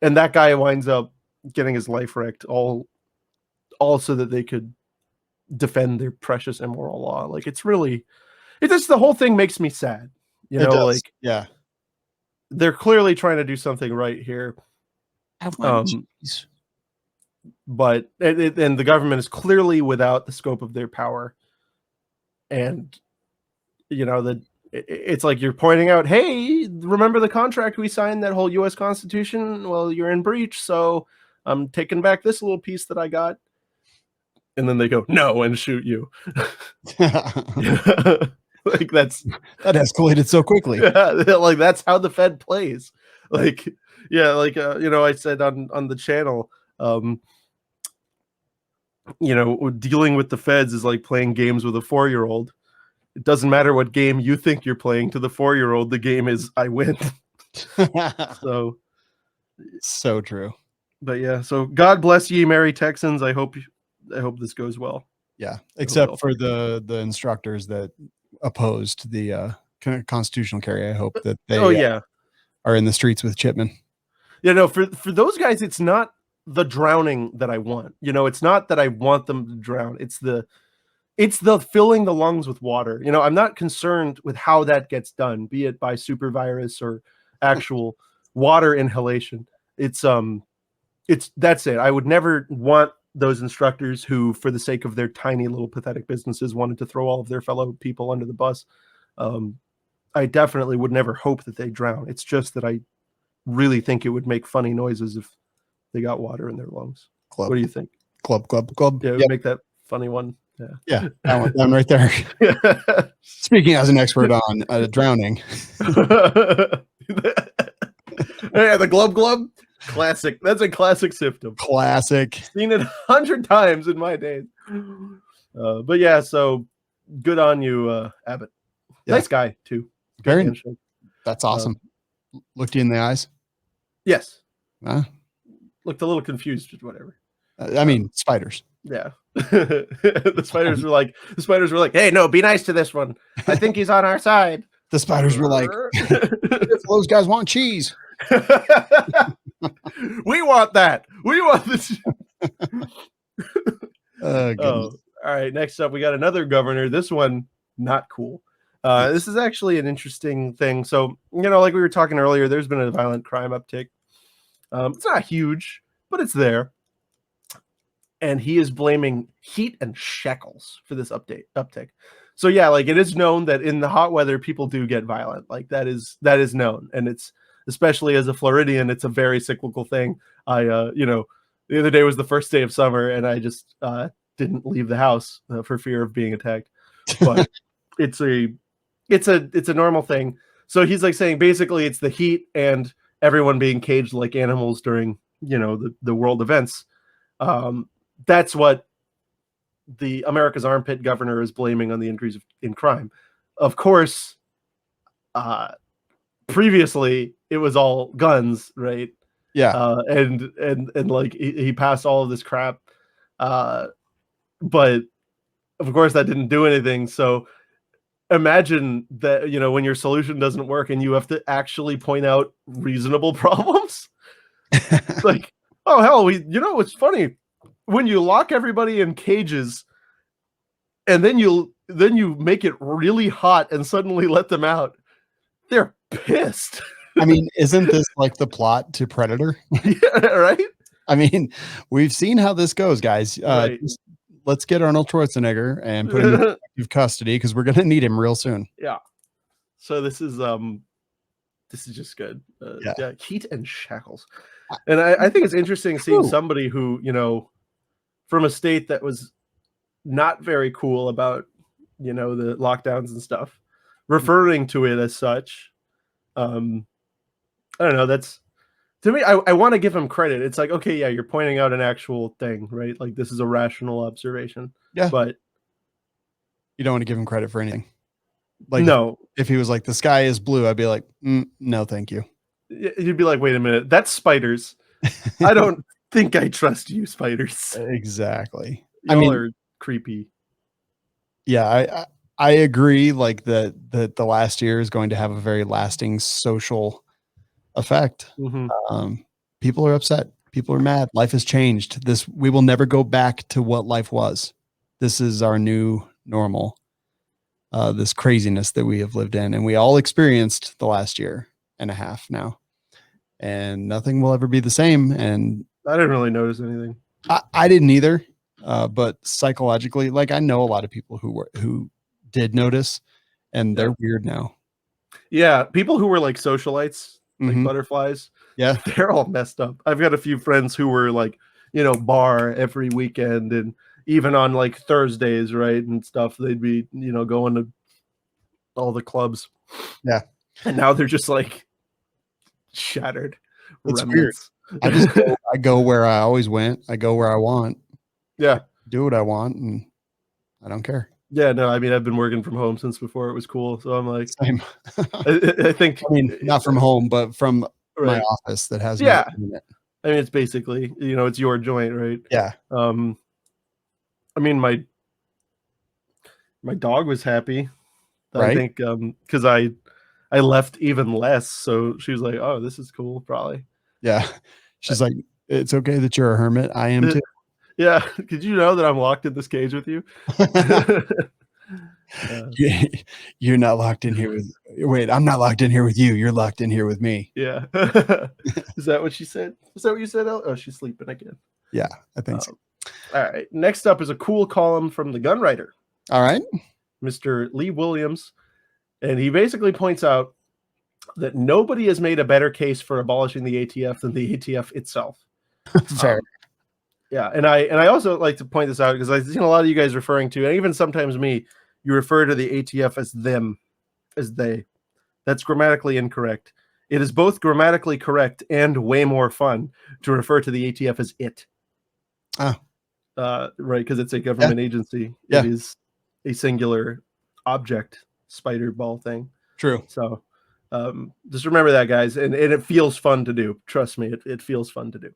A: And that guy winds up getting his life wrecked all so that they could defend their precious immoral law. Like, it's just the whole thing makes me sad.
B: Yeah.
A: They're clearly trying to do something right here. But and the government is clearly without the scope of their power. And it's like you're pointing out, hey, remember the contract we signed, that whole US Constitution? Well, you're in breach, so I'm taking back this little piece that I got. And then they go, no, and shoot you. Like that
B: escalated so quickly.
A: Yeah, like that's how the Fed plays. Like, yeah, like I said on the channel, dealing with the Feds is like playing games with a 4-year-old. It doesn't matter what game you think you're playing. To the 4-year-old, the game is I win.
B: So true.
A: But yeah, so God bless ye, merry Texans. I hope this goes well.
B: Yeah, except for the instructors that opposed the constitutional carry. I hope that they are in the streets with Chipman.
A: Yeah, no, for those guys, it's not the drowning that I want. It's not that I want them to drown. It's the filling the lungs with water. I'm not concerned with how that gets done, be it by super virus or actual water inhalation. That's it. I would never want those instructors who, for the sake of their tiny little pathetic businesses, wanted to throw all of their fellow people under the bus. I definitely would never hope that they drown. It's just that I really think it would make funny noises if they got water in their lungs. What do you think?
B: Club.
A: Yeah, it would make that funny one.
B: Yeah, that one right there. Speaking as an expert on drowning.
A: Yeah, the glub. Classic. That's a classic symptom.
B: Classic.
A: Seen it 100 times in my days. But yeah, so good on you, Abbott. Yeah. Nice guy too.
B: Very. That's awesome. Looked you in the eyes?
A: Yes. Looked a little confused, but whatever.
B: I mean, spiders.
A: Yeah. The spiders were like, hey, no, be nice to this one. I think he's on our side.
B: The spiders were like, those guys want cheese.
A: We want that. We want this.
B: All
A: right. Next up, we got another governor. This one, not cool. This is actually an interesting thing. So, like we were talking earlier, there's been a violent crime uptick. It's not huge, but it's there. And he is blaming heat and Shackles for this uptick. So yeah, like it is known that in the hot weather, people do get violent. Like that is known. And it's, especially as a Floridian, it's a very cyclical thing. The other day was the first day of summer and I just didn't leave the house for fear of being attacked. But it's a normal thing. So he's like saying basically it's the heat and everyone being caged like animals during, the world events. That's what the America's Armpit governor is blaming on the increase in crime. Of course, previously it was all guns, right?
B: Yeah.
A: And like he passed all of this crap. But of course that didn't do anything. So imagine that, when your solution doesn't work and you have to actually point out reasonable problems. Like, oh hell, it's funny. When you lock everybody in cages and then you make it really hot and suddenly let them out, they're pissed.
B: I mean, isn't this like the plot to Predator?
A: Yeah, right?
B: I mean, we've seen how this goes, guys.
A: Right.
B: Let's get Arnold Schwarzenegger and put him in protective custody because we're going to need him real soon.
A: Yeah. So this is just good. Yeah, heat and Shackles. And I think it's interesting seeing somebody who, from a state that was not very cool about, the lockdowns and stuff, referring to it as such. I don't know. That's, to me, I want to give him credit. It's like, okay, yeah, you're pointing out an actual thing, right? Like this is a rational observation.
B: Yeah.
A: But
B: you don't want to give him credit for anything. Like,
A: no.
B: If he was like, the sky is blue, I'd be like, no, thank you.
A: You'd be like, wait a minute, that's spiders. I don't think I trust you, spiders.
B: Exactly.
A: Y'all are creepy.
B: Yeah, I agree. Like the last year is going to have a very lasting social effect. People are upset. People are mad. Life has changed. We will never go back to what life was. This is our new normal. This craziness that we have lived in, and we all experienced the last year and a half now, and nothing will ever be the same. And
A: I didn't really notice anything.
B: I didn't either. But psychologically, like I know a lot of people who did notice, and they're weird now.
A: Yeah, people who were like socialites, like butterflies.
B: Yeah,
A: they're all messed up. I've got a few friends who were like, bar every weekend, and even on like Thursdays, right, and stuff. They'd be, going to all the clubs.
B: Yeah,
A: and now they're just like shattered.
B: It's
A: remnants.
B: weird. I go where I always went. I go where I want.
A: Yeah,
B: do what I want, and I don't care.
A: Yeah, no, I mean, I've been working from home since before it was cool, so I'm like,
B: same.
A: I think,
B: I mean, not from home, but from my
A: right.
B: office that has
A: Yeah.
B: no internet.
A: I mean, it's basically, it's your joint, right?
B: Yeah.
A: I mean, my dog was happy.
B: Right.
A: I think because I left even less, so she was like, "Oh, this is cool, probably."
B: Yeah, she's like, "It's okay that you're a hermit. I am too."
A: Yeah, did you know that I'm locked in this cage with you?
B: You're not locked in here with. Wait, I'm not locked in here with you. You're locked in here with me.
A: Yeah. Is that what she said? Is that what you said? Oh, she's sleeping again.
B: Yeah, I think so.
A: All right. Next up is a cool column from the gun writer.
B: All right.
A: Mr. Lee Williams. And he basically points out that nobody has made a better case for abolishing the ATF than the ATF itself.
B: Fair.
A: Yeah. And I also like to point this out because I've seen a lot of you guys referring to, and even sometimes me, you refer to the ATF as them, as they. That's grammatically incorrect. It is both grammatically correct and way more fun to refer to the ATF as it.
B: Oh.
A: Right, because it's a government agency.
B: Yeah.
A: It is a singular object spider ball thing.
B: True.
A: So just remember that, guys. And it feels fun to do. Trust me, it feels fun to do.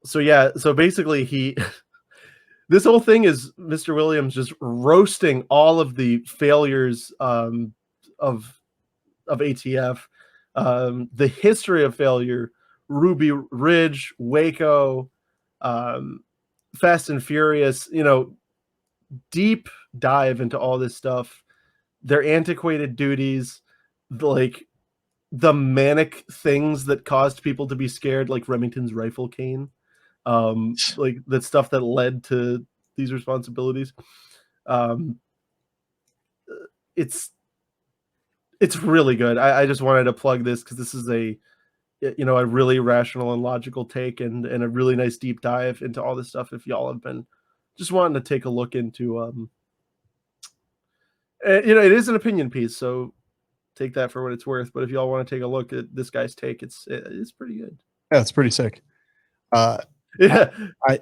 A: So basically this whole thing is Mr. Williams just roasting all of the failures of ATF, the history of failure, Ruby Ridge, Waco, Fast and Furious, deep dive into all this stuff, their antiquated duties, the manic things that caused people to be scared, like Remington's rifle cane, like that stuff that led to these responsibilities. It's really good. I just wanted to plug this because this is a really rational and logical take and a really nice deep dive into all this stuff. If y'all have been just wanting to take a look into, it is an opinion piece, so take that for what it's worth. But if y'all want to take a look at this guy's take, it's pretty good.
B: Yeah, it's pretty sick.
A: Yeah,
B: I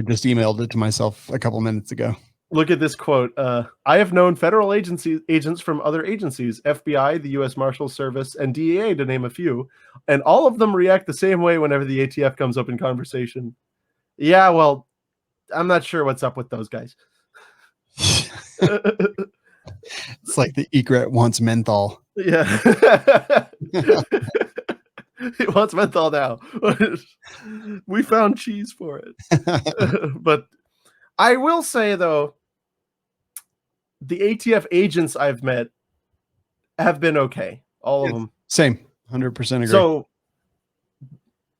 B: just emailed it to myself a couple minutes ago.
A: Look at this quote. I have known federal agents from other agencies, FBI, the U.S. Marshals Service, and DEA, to name a few, and all of them react the same way whenever the ATF comes up in conversation. Yeah, well, I'm not sure what's up with those guys.
B: It's like the egret wants menthol.
A: Yeah. He wants menthol now. We found cheese for it. But I will say, though, the ATF agents I've met have been okay. All of them.
B: Same. 100% agree.
A: So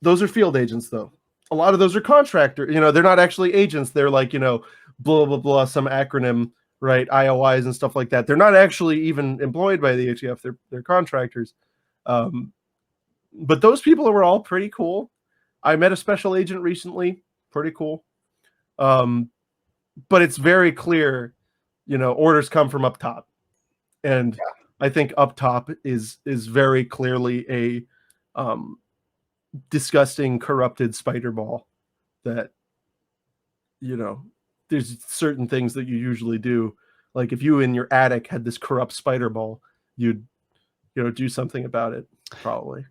A: those are field agents, though. A lot of those are contractors. They're not actually agents. They're like, blah, blah, blah, some acronym, right? IOIs and stuff like that. They're not actually even employed by the ATF. They're contractors. But those people were all pretty cool. I met a special agent recently. Pretty cool. But it's very clear, orders come from up top. And I think up top is very clearly a disgusting, corrupted spider ball that, there's certain things that you usually do. Like if you in your attic had this corrupt spider ball, you'd, do something about it, probably.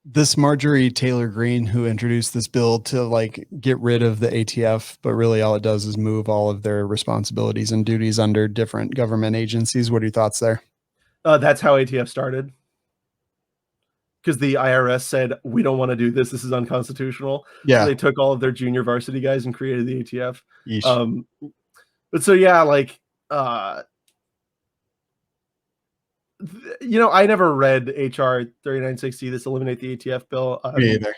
B: This Marjorie Taylor Greene, who introduced this bill to like get rid of the ATF, but really all it does is move all of their responsibilities and duties under different government agencies. What are your thoughts there?
A: That's how ATF started. Because the IRS said, we don't want to do this. This is unconstitutional.
B: Yeah.
A: So they took all of their junior varsity guys and created the ATF.
B: Yeesh.
A: But so, yeah, like, I never read HR 3960, this eliminate the ATF bill.
B: Me either.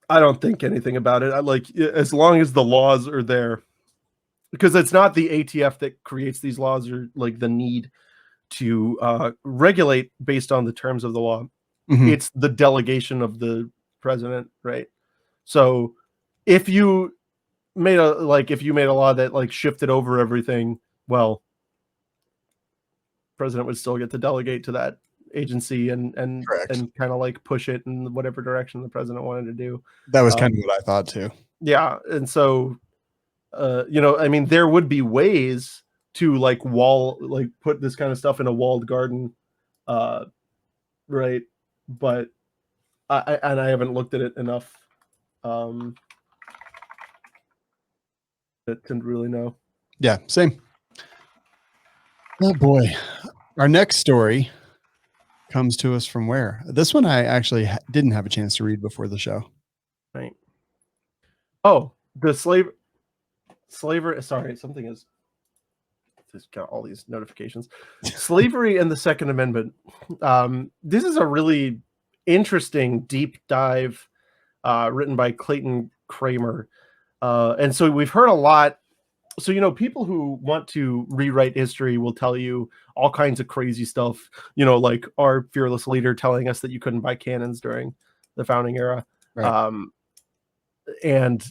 A: I don't think anything about it. I like, as long as the laws are there, because it's not the ATF that creates these laws or like the need to regulate based on the terms of the law.
B: Mhm.
A: It's the delegation of the president, right? So if you made a law that like shifted over everything, well, president would still get to delegate to that agency and kind of like push it in whatever direction the president wanted to do.
B: That was kind of what I thought too.
A: Yeah. And so, I mean, there would be ways to like put this kind of stuff in a walled garden. Right. But I haven't looked at it enough. To really know.
B: Yeah, same. Oh boy. Our next story comes to us from where? This one I actually didn't have a chance to read before the show.
A: Right. Oh, the slavery. Sorry, something is just got all these notifications. Slavery and the Second Amendment. This is a really interesting deep dive written by Clayton Kramer. And so we've heard a lot. So, people who want to rewrite history will tell you all kinds of crazy stuff, like our fearless leader telling us that you couldn't buy cannons during the founding era.
B: Right.
A: And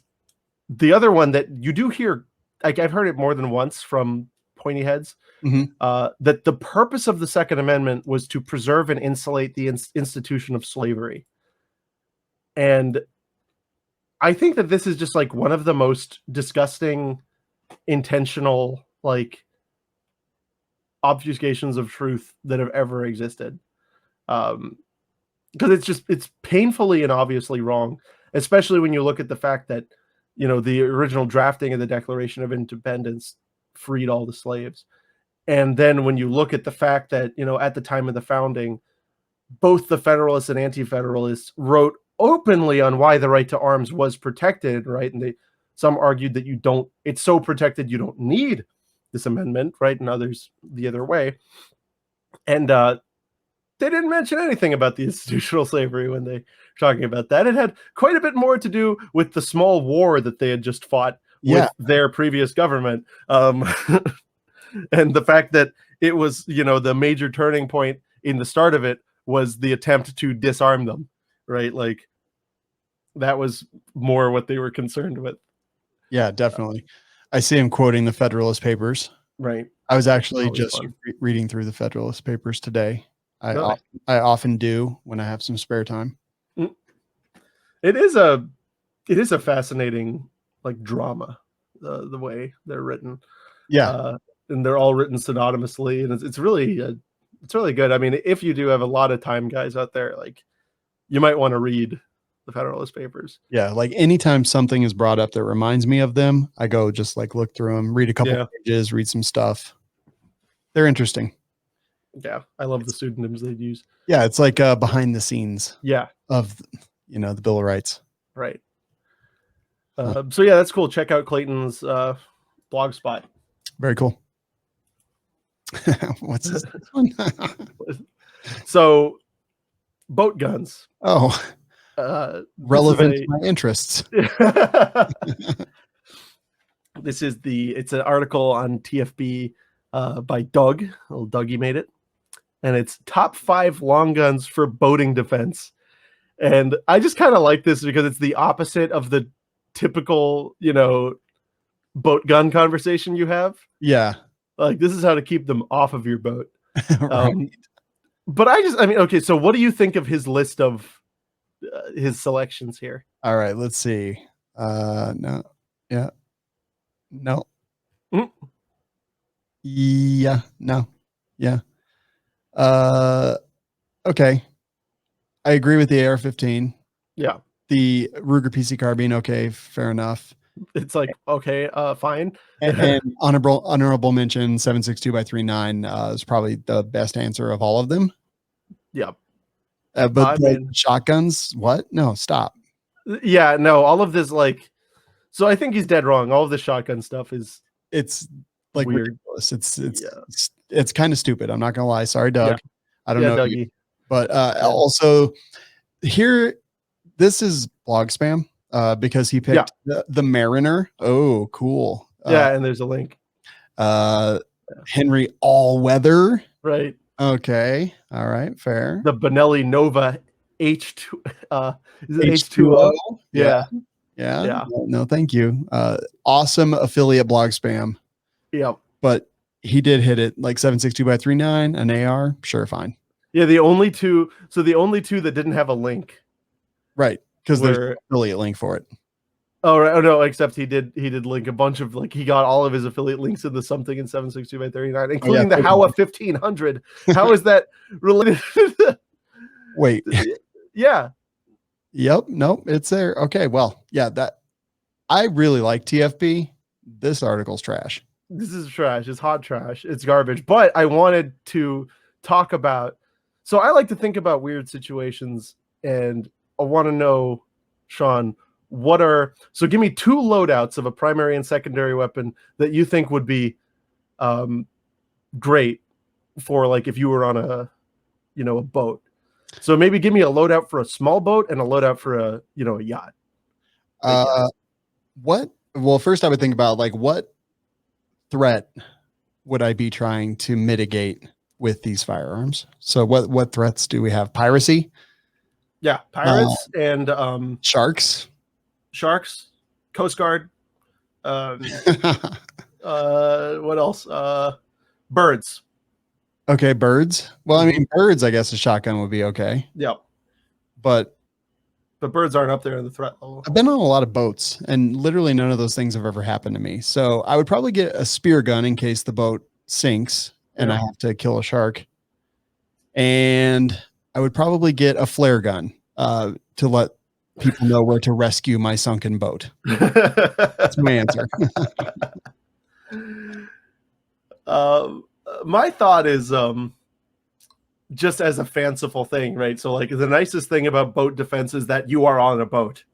A: the other one that you do hear, like I've heard it more than once from pointy heads, that the purpose of the Second Amendment was to preserve and insulate the institution of slavery. And I think that this is just like one of the most disgusting, intentional, like obfuscations of truth that have ever existed. Because it's painfully and obviously wrong, especially when you look at the fact that, the original drafting of the Declaration of Independence freed all the slaves. And then when you look at the fact that, at the time of the founding, both the Federalists and Anti-Federalists wrote openly on why the right to arms was protected, right? And some argued that it's so protected you don't need this amendment, right? And others the other way. And they didn't mention anything about the institutional slavery when they were talking about that. It had quite a bit more to do with the small war that they had just fought with their previous government. And the fact that it was, the major turning point in the start of it was the attempt to disarm them, right? Like that was more what they were concerned with.
B: Yeah, definitely. I see him quoting the Federalist Papers.
A: Right.
B: I was actually just reading through the Federalist Papers today. I often do when I have some spare time.
A: It is a fascinating like drama, the way they're written.
B: Yeah.
A: And they're all written synonymously, and it's really good. I mean, if you do have a lot of time, guys out there, like you might want to read the Federalist Papers.
B: Yeah, like anytime something is brought up that reminds me of them, I go just like look through them, read a couple pages, read some stuff. They're interesting.
A: Yeah, I love the pseudonyms they'd use.
B: Yeah, it's like behind the scenes.
A: Yeah,
B: of the Bill of Rights.
A: Right. So yeah, that's cool. Check out Clayton's blog spot.
B: Very cool. What's this one?
A: So, boat guns.
B: Oh, relevant to my interests.
A: It's an article on TFB by Doug. Little Dougie made it, and it's top 5 long guns for boating defense. And I just kind of like this because it's the opposite of the typical, boat gun conversation you have.
B: Yeah.
A: Like this is how to keep them off of your boat.
B: Right.
A: But okay. So what do you think of his list of his selections here?
B: All right, let's see. No. Yeah. No.
A: Mm.
B: Yeah. No. Yeah. Okay. I agree with the AR-15.
A: Yeah.
B: The Ruger PC carbine. Okay, fair enough.
A: It's like, okay, fine.
B: And honorable mention 7.62x39 is probably the best answer of all of them.
A: Yeah.
B: But shotguns, what? No, stop.
A: Yeah, no, all of this, like, so I think he's dead wrong. All of the shotgun stuff
B: it's like
A: weird.
B: Ridiculous. It's kind of stupid. I'm not gonna lie. Sorry, Doug.
A: Yeah.
B: I don't know
A: Dougie.
B: you, but also here, this is blog spam because he picked the Mariner. Oh, cool.
A: And there's a link.
B: Henry All-Weather.
A: Right.
B: Okay. All right. Fair.
A: The Benelli Nova H2 is it
B: H2O?
A: Yeah.
B: No, thank you. Awesome affiliate blog spam.
A: Yeah.
B: But he did hit it like 7.62x39, an AR. Sure, fine.
A: Yeah, the only two that didn't have a link.
B: Right. Because there's an affiliate link for it.
A: Oh, right. Oh no, except he did link a bunch of, like, he got all of his affiliate links into something in 7.62x39, including the Howa 1500. How is that related?
B: Wait.
A: Yeah.
B: Yep. Nope. It's there. Okay. Well, yeah, I really like TFB. This article's trash.
A: This is trash. It's hot trash. It's garbage. But I wanted to talk about, so I like to think about weird situations, and I want to know, Sean, so give me two loadouts of a primary and secondary weapon that you think would be great for, like, if you were on a boat. So maybe give me a loadout for a small boat and a loadout for a yacht.
B: What? Well, first I would think about, like, what threat would I be trying to mitigate with these firearms? So what threats do we have? Piracy?
A: Yeah, pirates and
B: sharks,
A: Coast Guard. What else? Birds.
B: Okay, birds. Well, I mean, birds, I guess a shotgun would be okay.
A: Yeah.
B: But
A: birds aren't up there in the threat level.
B: I've been on a lot of boats, and literally none of those things have ever happened to me. So I would probably get a spear gun in case the boat sinks and I have to kill a shark. And I would probably get a flare gun to let people know where to rescue my sunken boat. That's my answer.
A: My thought is just as a fanciful thing, right? So, like, the nicest thing about boat defense is that you are on a boat.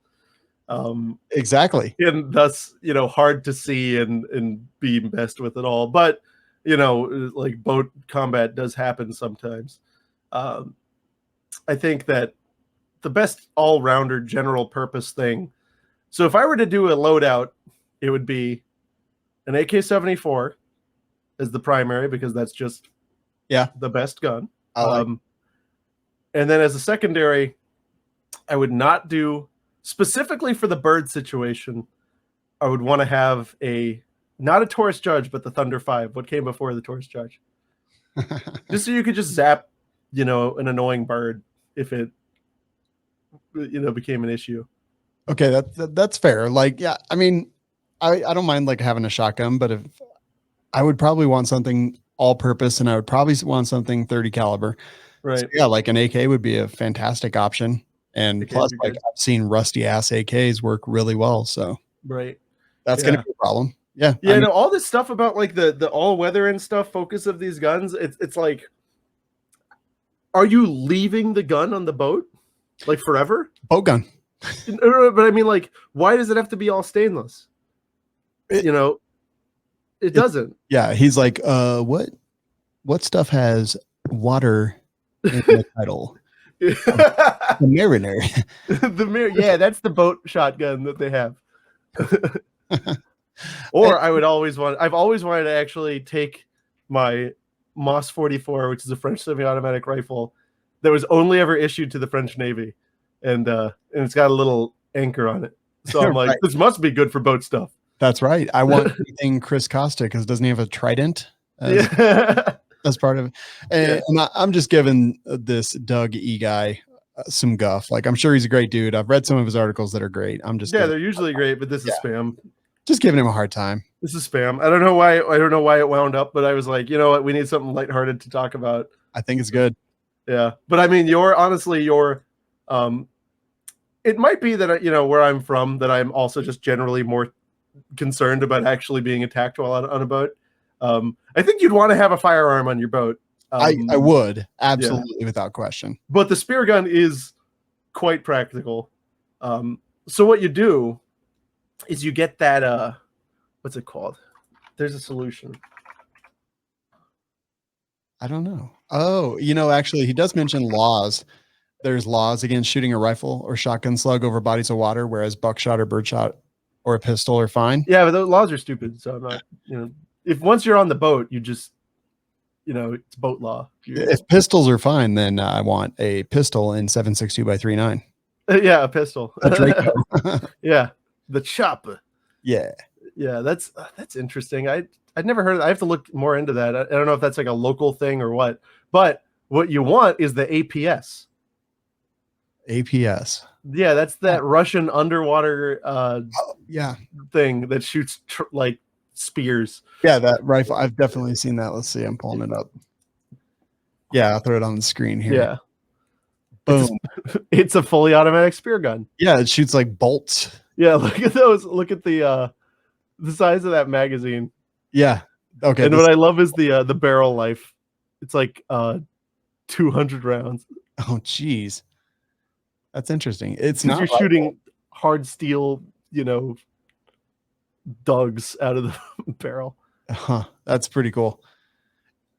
B: Exactly.
A: And thus, hard to see and be messed with at all. But, like, boat combat does happen sometimes. I think that the best all-rounder general purpose thing. So if I were to do a loadout, it would be an AK-74 as the primary, because that's just the best gun. And then as a secondary, I would not do, specifically for the bird situation, I would want to have not a Taurus Judge, but the Thunder 5. What came before the Taurus Judge? Just so you could just zap, an annoying bird if it, became an issue.
B: Okay, that's fair. Like, yeah, I mean, I don't mind, like, having a shotgun, but if I would probably want something all-purpose, and I would probably want something 30 caliber.
A: Right.
B: So, yeah, like an AK would be a fantastic option. And
A: AK
B: plus, like, I've seen rusty ass AKs work really well. So that's going to be a problem. Yeah.
A: Yeah. I mean, all this stuff about, like, the all-weather and stuff, focus of these guns. It's like, are you leaving the gun on the boat, like, forever?
B: Boat gun.
A: But I mean, like, why does it have to be all stainless? It doesn't.
B: Yeah. He's like, what stuff has water in the title? The Mariner.
A: Yeah, that's the boat shotgun that they have. Or I've always wanted to actually take my Moss 44, which is a French semi-automatic rifle that was only ever issued to the French Navy, and it's got a little anchor on it. So I'm like, This must be good for boat stuff.
B: That's right. I want anything Chris Costa, because doesn't he have a trident as part of it? And I'm just giving this Doug E guy some guff. Like, I'm sure he's a great dude. I've read some of his articles that are great. I'm just
A: they're usually great, but this is spam.
B: Just giving him a hard time.
A: This is spam. I don't know why it wound up, but I was like, you know what? We need something lighthearted to talk about.
B: I think it's good.
A: Yeah. But I mean, it might be that, where I'm from, that I'm also just generally more concerned about actually being attacked while on a boat. I think you'd want to have a firearm on your boat.
B: I would, absolutely, without question.
A: But the spear gun is quite practical. So what you do is you get that, what's it called? There's a solution.
B: I don't know. Oh, actually, he does mention laws. There's laws against shooting a rifle or shotgun slug over bodies of water, whereas buckshot or birdshot or a pistol are fine.
A: Yeah, but those laws are stupid. So I'm not, if once you're on the boat, you just, it's boat law.
B: If pistols are fine, then I want a pistol in 7.62 by 3.9.
A: Yeah, a pistol.
B: A Draco.
A: Yeah, the chopper.
B: Yeah.
A: Yeah, that's interesting. I'd never heard of that. I have to look more into that. I don't know if that's like a local thing or what. But what you want is the APS.
B: APS.
A: Yeah, that's that Russian underwater thing that shoots like spears.
B: Yeah, that rifle. I've definitely seen that. Let's see. I'm pulling it up. Yeah, I'll throw it on the screen here.
A: Yeah.
B: Boom.
A: It's a fully automatic spear gun.
B: Yeah, it shoots like bolts.
A: Yeah, look at those. Look at the size of that magazine.
B: Yeah. Okay.
A: And what I love is the barrel life. It's like 200 rounds.
B: Oh, geez. That's interesting. It's
A: not
B: not
A: you're shooting hard steel, dugs out of the barrel.
B: Huh. That's pretty cool.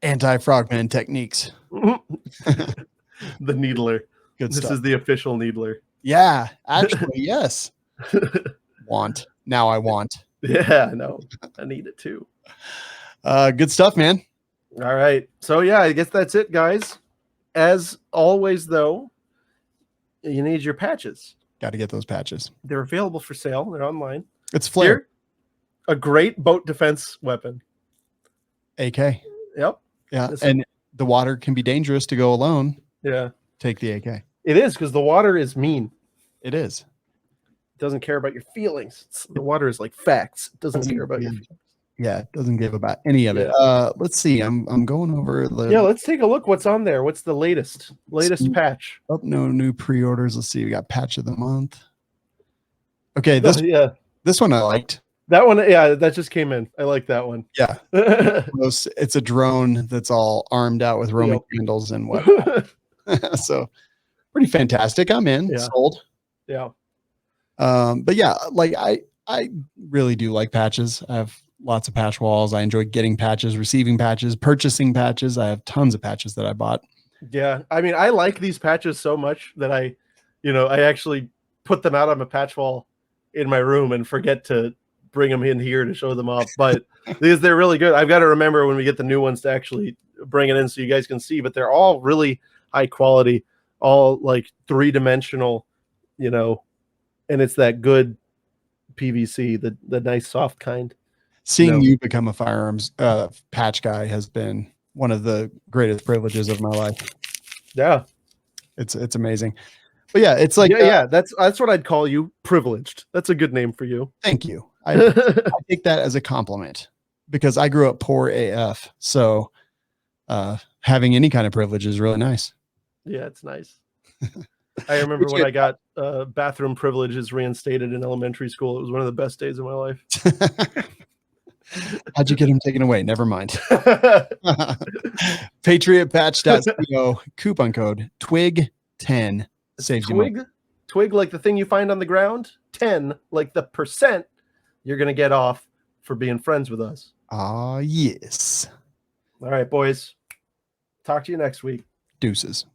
B: Anti-frogman techniques.
A: The needler.
B: Good
A: This
B: stuff.
A: is the official needler.
B: Yeah, actually, yes. Now I want.
A: Yeah, I know. I need it too.
B: Good stuff, man.
A: All right. So yeah, I guess that's it, guys. As always, though, you need your patches.
B: Got to get those patches.
A: They're available for sale. They're online.
B: It's flare.
A: Here, a great boat defense weapon.
B: AK.
A: Yep.
B: Yeah. And the water can be dangerous to go alone.
A: Yeah.
B: Take the AK.
A: It is, because the water is mean.
B: It is.
A: It doesn't care about your feelings. The water is like facts. It doesn't care about your feelings.
B: Yeah, it doesn't give about any of it. Let's see. I'm going over the.
A: Yeah, let's take a look. What's on there? What's the latest patch?
B: Oh, no new pre-orders. Let's see. We got patch of the month. Okay, this one I liked.
A: That one, yeah, that just came in. I like that one.
B: Yeah, it's a drone that's all armed out with Roman candles and whatnot. So pretty fantastic. I'm in.
A: Yeah.
B: Sold.
A: Yeah.
B: But yeah, like I really do like patches. I have lots of patch walls. I enjoy getting patches, receiving patches, purchasing patches. I have tons of patches that I bought.
A: Yeah. I mean, I like these patches so much that I actually put them out on a patch wall in my room and forget to bring them in here to show them off. But because they're really good. I've got to remember when we get the new ones to actually bring it in so you guys can see, but they're all really high quality, all like 3-dimensional, and it's that good PVC, the nice soft kind.
B: Seeing you become a firearms patch guy has been one of the greatest privileges of my life.
A: Yeah.
B: It's amazing. But yeah, it's like
A: that's what I'd call you, privileged. That's a good name for you.
B: Thank you. I take that as a compliment because I grew up poor AF. So having any kind of privilege is really nice.
A: Yeah, it's nice. I remember when I got bathroom privileges reinstated in elementary school. It was one of the best days of my life.
B: How'd you get them taken away? Never mind. Patriotpatch.co coupon code TWIG10 saves you money.
A: Twig like the thing you find on the ground. 10 like the percent you're gonna get off for being friends with us.
B: Ah, yes.
A: All right, boys. Talk to you next week.
B: Deuces.